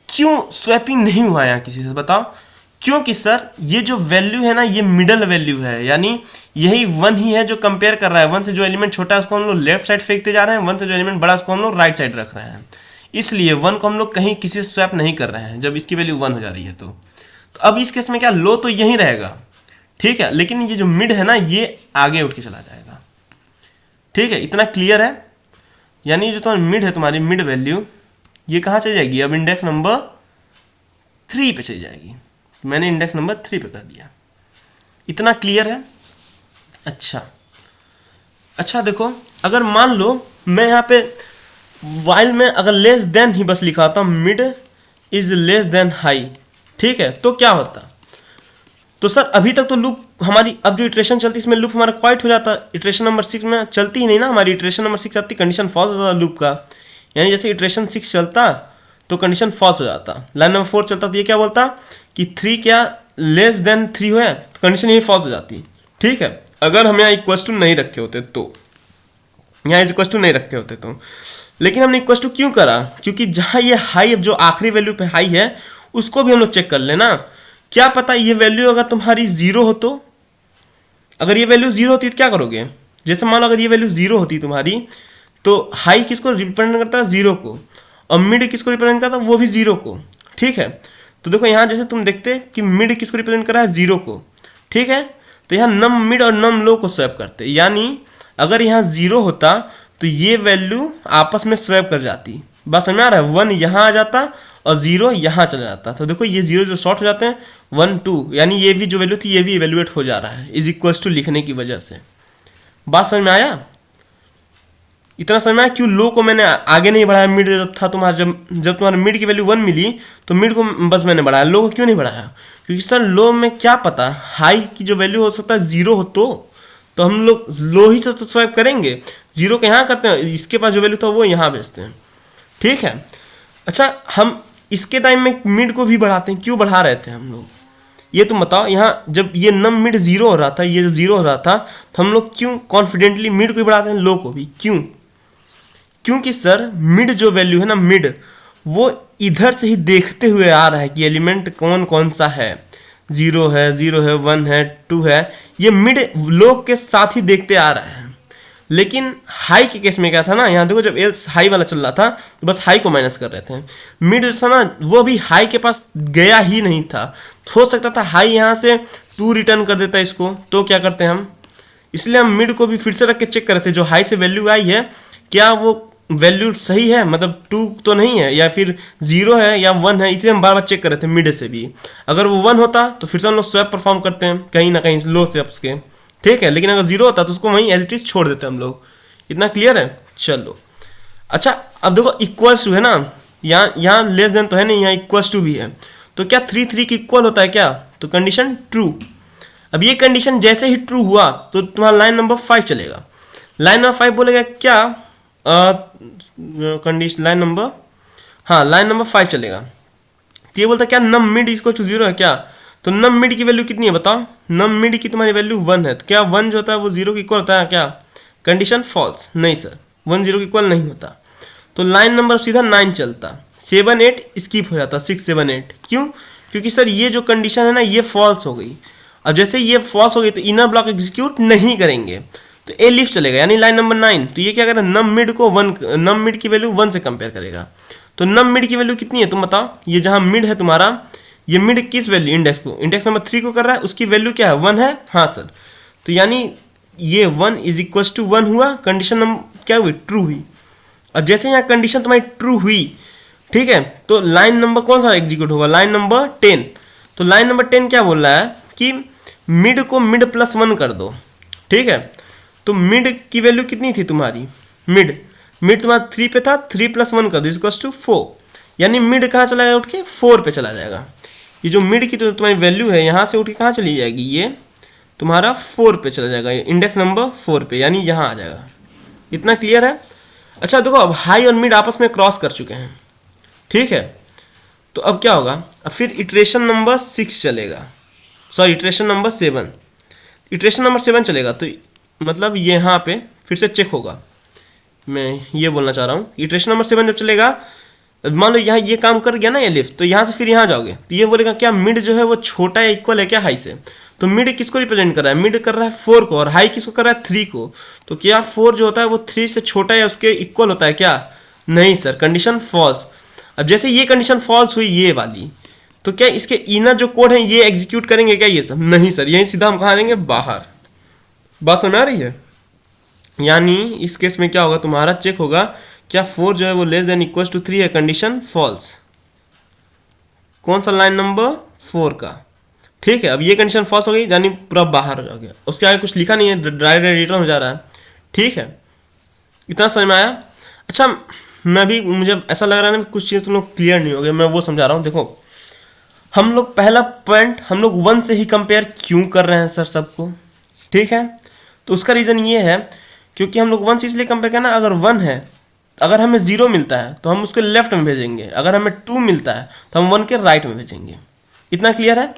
क्यों स्वैपिंग नहीं हुआ यहाँ किसी से बताओ, क्योंकि सर ये जो वैल्यू है ना ये मिडल वैल्यू है, यानी यही 1 ही है जो कंपेयर कर रहा है, 1 से जो एलिमेंट छोटा है उसको हम लोग लेफ्ट साइड फेंकते जा रहे हैं, 1 से जो एलिमेंट बड़ा उसको हम लोग राइट साइड रख रहे हैं, इसलिए 1 को हम लोग कहीं किसी से स्वैप नहीं कर रहे हैं जब इसकी वैल्यू 1 हो जा रही है। तो अब इस केस में क्या लो तो यहीं रहेगा, ठीक है, लेकिन ये जो मिड है ना ये आगे उठ के चला जाएगा, ठीक है, इतना क्लियर है। यानी जो तुम्हारी मिड है, तुम्हारी मिड वैल्यू ये कहाँ चली जाएगी, अब इंडेक्स नंबर 3 पे चली जाएगी। मैंने इंडेक्स नंबर 3 पे कर दिया। इतना क्लियर है। अच्छा देखो, अगर मान लो मैं यहाँ पे वाइल में अगर लेस देन ही बस लिखा था, mid is less than high, ठीक है, तो क्या होता? तो सर अभी तक तो लूप हमारी, अब जो इटरेशन चलती इसमें लूप हमारा क्वाइट हो जाता। इटरेशन नंबर 6 में चलती ही नहीं ना हमारी, इटरेशन नंबर 6 आती, कंडीशन फॉल्स हो जाता लूप का। यानी जैसे इटरेशन 6 चलता तो कंडीशन फॉल्स हो जाता। लाइन नंबर 4 चलता तो ये क्या बोलता कि 3 क्या लेस देन 3 है, तो कंडीशन यही फॉल्स हो जाती। ठीक है, अगर हम यहाँ इक्वल टू नहीं रखे होते तो, यहाँ इक्वल टू नहीं रखे होते तो। लेकिन हमने इक्वल टू क्यों करा? क्योंकि जहाँ ये हाई, अब जो आखिरी वैल्यू पे हाई है उसको भी हम लोग चेक कर लेना। क्या पता ये वैल्यू अगर तुम्हारी 0 हो, तो अगर ये वैल्यू 0 होती तो क्या करोगे? जैसे मान लो अगर ये वैल्यू 0 होती तुम्हारी, तो हाई किसको रिप्रेजेंट करता है? 0 को। और मिड किसको रिप्रेजेंट करता है? वो भी 0 को। ठीक है, तो देखो यहाँ जैसे तुम देखते कि मिड किसको रिप्रेजेंट कर रहा है? 0 को। ठीक है, तो यहाँ नम मिड और नम लो को स्वैप करते, यानी अगर यहाँ 0 होता तो ये वैल्यू आपस में स्वैप कर जाती। बस समझ आ रहा है? 1 यहाँ आ जाता और 0 यहाँ चला जाता। तो देखो ये 0 जो शॉर्ट हो जाते हैं 1 2, यानी ये भी जो वैल्यू थी ये भी इवेल्युएट हो जा रहा है इज इक्वल टू लिखने की वजह से। बात समझ में आया? इतना समझ में आया क्यों लो को मैंने आगे नहीं बढ़ाया? मिड जब था तुम्हारा, जब तुम्हारा मिड की वैल्यू 1 मिली तो मिड को बस मैंने बढ़ाया, लो को क्यों नहीं बढ़ाया? क्योंकि सर लो में क्या पता हाई की जो वैल्यू हो सकता है 0 हो, तो हम लोग लो ही से तो स्वैप करेंगे। 0 के यहाँ करते हैं, इसके पास जो वैल्यू था वो यहाँ भेजते हैं। ठीक है, अच्छा हम इसके टाइम में मिड को भी बढ़ाते हैं, क्यों बढ़ा रहे थे हम लोग ये तुम बताओ? यहाँ जब ये नम मिड 0 हो रहा था, ये जब 0 हो रहा था, तो हम लोग क्यों कॉन्फिडेंटली मिड को भी बढ़ाते हैं, लो को भी? क्यों? क्योंकि सर मिड जो वैल्यू है ना, मिड वो इधर से ही देखते हुए आ रहा है कि एलिमेंट कौन कौन सा है। 0 है, 1 है, 2 है, ये मिड लो के साथ ही देखते आ रहा है। लेकिन हाई के केस में क्या था ना, यहाँ देखो जब एल्स हाई वाला चल रहा था तो बस हाई को माइनस कर रहे थे। मिड जो था ना वो भी हाई के पास गया ही नहीं था। हो सकता था हाई यहाँ से 2 रिटर्न कर देता इसको, तो क्या करते हैं हम, इसलिए हम मिड को भी फिर से रख के चेक कर रहे थे। जो हाई से वैल्यू आई है क्या वो वैल्यू सही है, मतलब 2 तो नहीं है, या फिर 0 है या 1 है, इसलिए हम बार बार चेक कर रहे थे मिड से भी। अगर वो 1 होता तो फिर से हम लोग स्वैप परफॉर्म करते हैं कहीं ना कहीं लो से अप्स के। ठीक है, लेकिन अगर 0 होता तो उसको वहीं एज इट इज छोड़ देते हम लोग। इतना क्लियर है? चलो अच्छा, अब देखो इक्वल्स टू है ना, यहाँ लेस देन तो है नहीं, यहाँ इक्वल्स टू भी है, तो क्या 3 3 की इक्वल होता है क्या? तो कंडीशन ट्रू। अब ये कंडीशन जैसे ही ट्रू हुआ तो तुम्हारा लाइन नंबर 5 चलेगा। लाइन नंबर 5 बोलेगा क्या? कंडीशन लाइन नंबर 5 चलेगा। तो ये बोलता क्या नम मिड इक्वल टू 0 है क्या? तो नम मिड की वैल्यू कितनी है बताओ? नम मिड की तुम्हारी वैल्यू 1 है, तो क्या 1 जो होता है वो 0 की इक्वल होता है क्या? Condition false. नहीं सर, 1 0 की इक्वल नहीं होता। तो लाइन नंबर सीधा 9 चलता, 7 8 स्किप हो जाता, 6 7 8। क्यों? क्योंकि सर ये जो कंडीशन है ना ये फॉल्स हो गई। अब जैसे ये फॉल्स हो गई तो इनर ब्लॉक एग्जीक्यूट नहीं करेंगे, तो ए लिफ्ट चलेगा, यानी लाइन नंबर 9। तो ये क्या करेगा? नम मिड को 1, नम मिड की वैल्यू 1 से कंपेयर करेगा। तो नम मिड की वैल्यू कितनी है तुम बताओ? ये जहां मिड है तुम्हारा, ये मिड किस वैल्यू, इंडेक्स नंबर 3 को कर रहा है, उसकी वैल्यू क्या है? 1 है। हाँ सर, तो यानी ये 1 इज इक्वल टू 1 हुआ, कंडीशन नंबर क्या हुई? ट्रू हुई। अब जैसे यहाँ कंडीशन तुम्हारी ट्रू हुई, ठीक है, तो लाइन नंबर कौन सा एग्जीक्यूट होगा? Line number 10। तो लाइन नंबर 10 क्या बोल रहा है कि मिड को मिड प्लस 1 कर दो। ठीक है, तो मिड की वैल्यू कितनी थी तुम्हारी? मिड तुम्हारा 3 पे था, 3 + 1 कर दो इक्वल टू 4, यानी मिड कहाँ चला जाएगा? उठ के 4 पे चला जाएगा। ये जो मिड की तो तुम्हारी वैल्यू है यहाँ से उठ के कहाँ चली जाएगी? ये तुम्हारा 4 पे चला जाएगा, इंडेक्स नंबर 4 पे, यानी यहाँ आ जाएगा। इतना क्लियर है? अच्छा देखो, अब हाई और मिड आपस में क्रॉस कर चुके हैं। ठीक है, तो अब क्या होगा? अब फिर इटरेशन नंबर 6 चलेगा, sorry iteration number 7। Iteration number 7 चलेगा तो मतलब यहाँ पे फिर से चेक होगा। मैं ये बोलना चाह रहा हूँ, इटरेशन नंबर 7 जब चलेगा, मान लो यहाँ ये काम कर गया ना ये लिफ्ट, तो यहाँ से फिर यहाँ जाओगे तो ये बोलेगा क्या मिड जो है वो छोटा या इक्वल है क्या हाई से? तो मिड किसको रिप्रेजेंट कर रहा है? मिड कर रहा है 4 को, और हाई किसको कर रहा है? 3 को। तो क्या 4 जो होता है वो 3 से छोटा या उसके इक्वल होता है क्या? नहीं सर, कंडीशन फॉल्स। अब जैसे ये कंडीशन फॉल्स हुई ये वाली, तो क्या इसके इनर जो कोड है ये एग्जीक्यूट करेंगे क्या ये सब? नहीं सर, यही सीधा हम कहाँ देंगे? बाहर। बात समझ आ रही है? यानी इस केस में क्या होगा? तुम्हारा चेक होगा क्या 4 जो है वो लेस देन इक्वल टू 3 है, कंडीशन फॉल्स। कौन सा लाइन नंबर 4 का, ठीक है। अब ये कंडीशन फॉल्स हो गई, यानी पूरा बाहर हो गया, उसके आगे कुछ लिखा नहीं है, डायरेक्ट रिटर्न हो जा रहा है, ठीक है। इतना समझ में आया। अच्छा मैं भी, मुझे ऐसा लग रहा है ना कुछ चीज़ तुम लोग क्लियर नहीं हो गए, मैं वो समझा रहा हूँ। देखो हम लोग पहला पॉइंट हम लोग 1 से ही कंपेयर क्यों कर रहे हैं सर सबको, ठीक है। तो उसका रीज़न ये है क्योंकि हम लोग 1 से इसलिए कंपेयर करना, अगर 1 है, अगर हमें 0 मिलता है तो हम उसके लेफ्ट में भेजेंगे, अगर हमें 2 मिलता है तो हम 1 के राइट में भेजेंगे। इतना क्लियर है,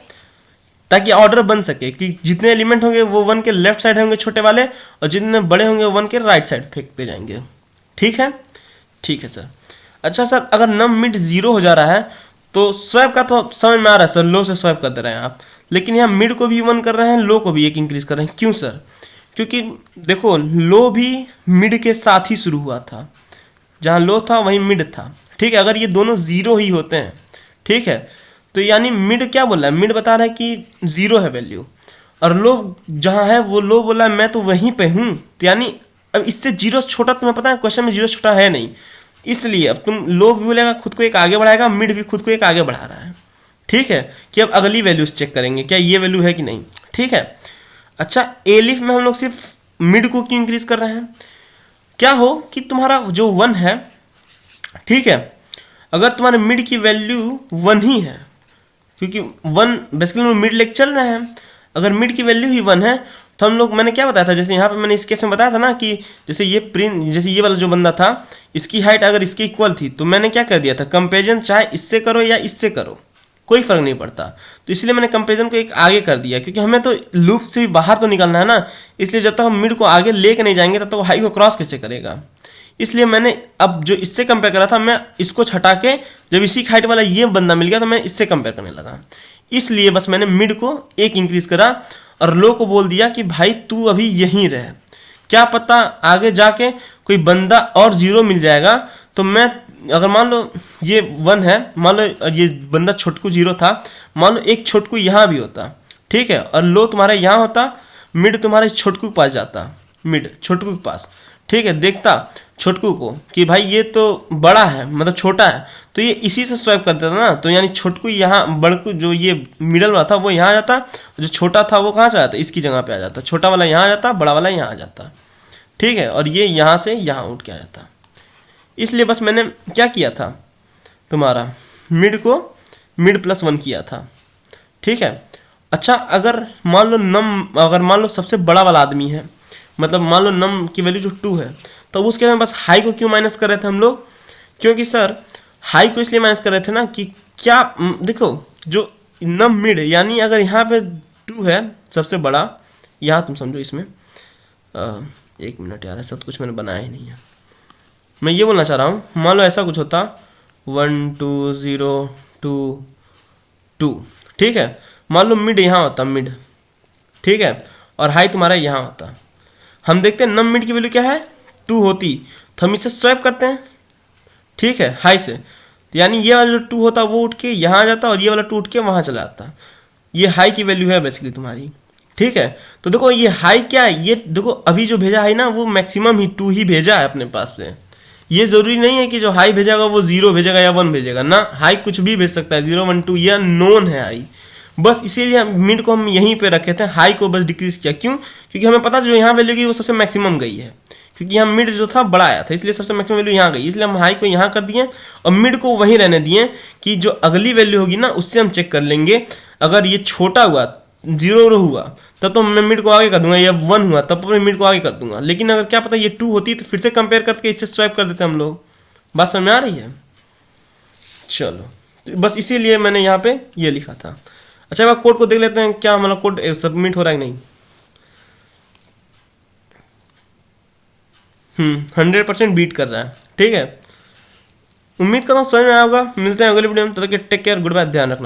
ताकि ऑर्डर बन सके कि जितने एलिमेंट होंगे वो 1 के लेफ्ट साइड होंगे छोटे वाले, और जितने बड़े होंगे 1 के राइट साइड फेंकते जाएंगे, ठीक है। ठीक है सर। अच्छा सर अगर नम मिड 0 हो जा रहा है तो स्वैप का तो समझ में आ रहा है सर, लो से स्वैप कर दे रहे हैं आप, लेकिन यहाँ मिड को भी 1 कर रहे हैं, लो को भी 1 इंक्रीज कर रहे हैं, क्यों सर? क्योंकि देखो लो भी मिड के साथ ही शुरू हुआ था, जहाँ लो था वहीं मिड था, ठीक है। अगर ये दोनों 0 ही होते हैं, ठीक है, तो यानी मिड क्या बोल रहा है, मिड बता रहा है कि 0 है वैल्यू, और लो जहाँ है वो लो बोला है मैं तो वहीं पे हूँ, तो यानी अब इससे 0 छोटा, तुम्हें पता है क्वेश्चन में 0 छोटा है नहीं, इसलिए अब तुम लो भी बोलेगा खुद को एक आगे बढ़ाएगा, मिड भी खुद को एक आगे बढ़ा रहा है, ठीक है। कि अब अगली वैल्यूज चेक करेंगे क्या ये वैल्यू है कि नहीं, ठीक है। अच्छा एलिफ में हम लोग सिर्फ मिड को क्यों इंक्रीज कर रहे हैं, क्या हो कि तुम्हारा जो 1 है, ठीक है, अगर तुम्हारे मिड की वैल्यू 1 ही है, क्योंकि 1 बेसिकली मिड लेके चल रहे हैं, अगर मिड की वैल्यू ही 1 है तो हम लोग, मैंने क्या बताया था, जैसे यहाँ पे मैंने इस केस में बताया था ना कि जैसे ये प्रिंस, जैसे ये वाला जो बंदा था इसकी हाइट अगर इसकी इक्वल थी तो मैंने क्या कर दिया था, कंपेरिजन चाहे इससे करो या इससे करो कोई फर्क नहीं पड़ता, तो इसलिए मैंने कंपेरिजन को एक आगे कर दिया, क्योंकि हमें तो लूप से भी बाहर तो निकलना है ना, इसलिए जब तक हम मिड को आगे लेके नहीं जाएंगे तब तक वो हाई को क्रॉस कैसे करेगा। इसलिए मैंने अब जो इससे कंपेयर करा था मैं इसको हटा के, जब इसी हाइट वाला ये बंदा मिल गया तो मैं इससे कंपेयर करने लगा, इसलिए बस मैंने मिड को 1 इंक्रीज करा और लो को बोल दिया कि भाई तू अभी यहीं रह, क्या पता आगे जाके कोई बंदा और 0 मिल जाएगा, तो मैं अगर मान लो ये 1 है, मान लो ये बंदा छोटकू 0 था, मान लो एक छोटकू यहाँ भी होता, ठीक है, और लो तुम्हारे यहाँ होता, मिड तुम्हारे छोटकू के पास जाता, मिड छोटकू के पास, ठीक है, देखता छोटकू को कि भाई ये तो बड़ा है मतलब छोटा है, तो ये इसी से स्वैप कर देता ना, तो यानी छोटकू यहाँ, बड़कू जो ये मिडल वाला था वो यहाँ आ जाता, जो छोटा था वो कहाँ चला जाता, इसकी जगह पे आ जाता, छोटा वाला यहाँ आ जाता, बड़ा वाला यहाँ आ जाता, ठीक है, और ये यहाँ से यहाँ उठ के आ जाता। इसलिए बस मैंने क्या किया था, तुम्हारा मिड को मिड प्लस 1 किया था, ठीक है। अच्छा अगर मान लो अगर मान लो सबसे बड़ा वाला आदमी है, मतलब मान लो नम की वैल्यू जो 2 है, तो उसके में बस हाई को क्यों माइनस कर रहे थे हम लोग, क्योंकि सर हाई को इसलिए माइनस कर रहे थे ना कि क्या, देखो जो नम मिड, यानी अगर यहाँ पे 2 है सबसे बड़ा, यहाँ तुम समझो इसमें 1 मिनट यार, ऐसा तो कुछ मैंने बनाया ही नहीं है, मैं ये बोलना चाह रहा हूँ, मान लो ऐसा कुछ होता 1 2 0 2 2, ठीक है, मान लो मिड यहाँ होता मिड, ठीक है, और हाई तुम्हारा यहाँ होता, हम देखते हैं नम मिड की वैल्यू क्या है 2 होती, तो हम इसे स्वैप करते हैं, ठीक है, हाई से, तो यानी ये वाला जो 2 होता वो उठ के यहाँ आ जाता और ये वाला 2 उठ के वहाँ चला जाता, ये हाई की वैल्यू है बेसिकली तुम्हारी, ठीक है। तो देखो ये हाई क्या है, ये देखो अभी जो भेजा है ना वो मैक्सिमम ही 2 ही भेजा है अपने पास से, ये जरूरी नहीं है कि जो हाई भेजेगा वो 0 भेजेगा या 1 भेजेगा ना, हाई कुछ भी भेज सकता है, 0 1 2 यह नोन है हाई, बस इसीलिए मिड को हम यहीं पे रखे थे, हाई को बस डिक्रीज किया, क्यों, क्योंकि हमें पता जो यहाँ वैल्यू गई वो सबसे मैक्सिमम गई है, क्योंकि यहाँ मिड जो था बड़ा आया था इसलिए सबसे मैक्सिमम वैल्यू यहाँ गई, इसलिए हम हाई को यहाँ कर दिए और मिड को वहीं रहने दिए कि जो अगली वैल्यू होगी ना उससे हम चेक कर लेंगे, अगर ये छोटा हुआ 0 हुआ तब तो मैं मिड को आगे कर दूंगा, या 1 हुआ तब मैं मिड को आगे कर दूंगा, लेकिन अगर क्या पता ये 2 होती तो फिर से कंपेयर करके इससे स्वैप कर देते हम लोग, बात समझ में आ रही है। चलो तो बस इसीलिए मैंने यहाँ पे ये लिखा था। अच्छा अब कोड को देख लेते हैं क्या हमारा कोड सबमिट हो रहा है कि नहीं। 100% बीट कर रहा है, ठीक है। उम्मीद करता हूँ समझ में आया होगा, मिलते हैं अगले वीडियो में, तब तक टेक केयर, गुड बाय, ध्यान रखना।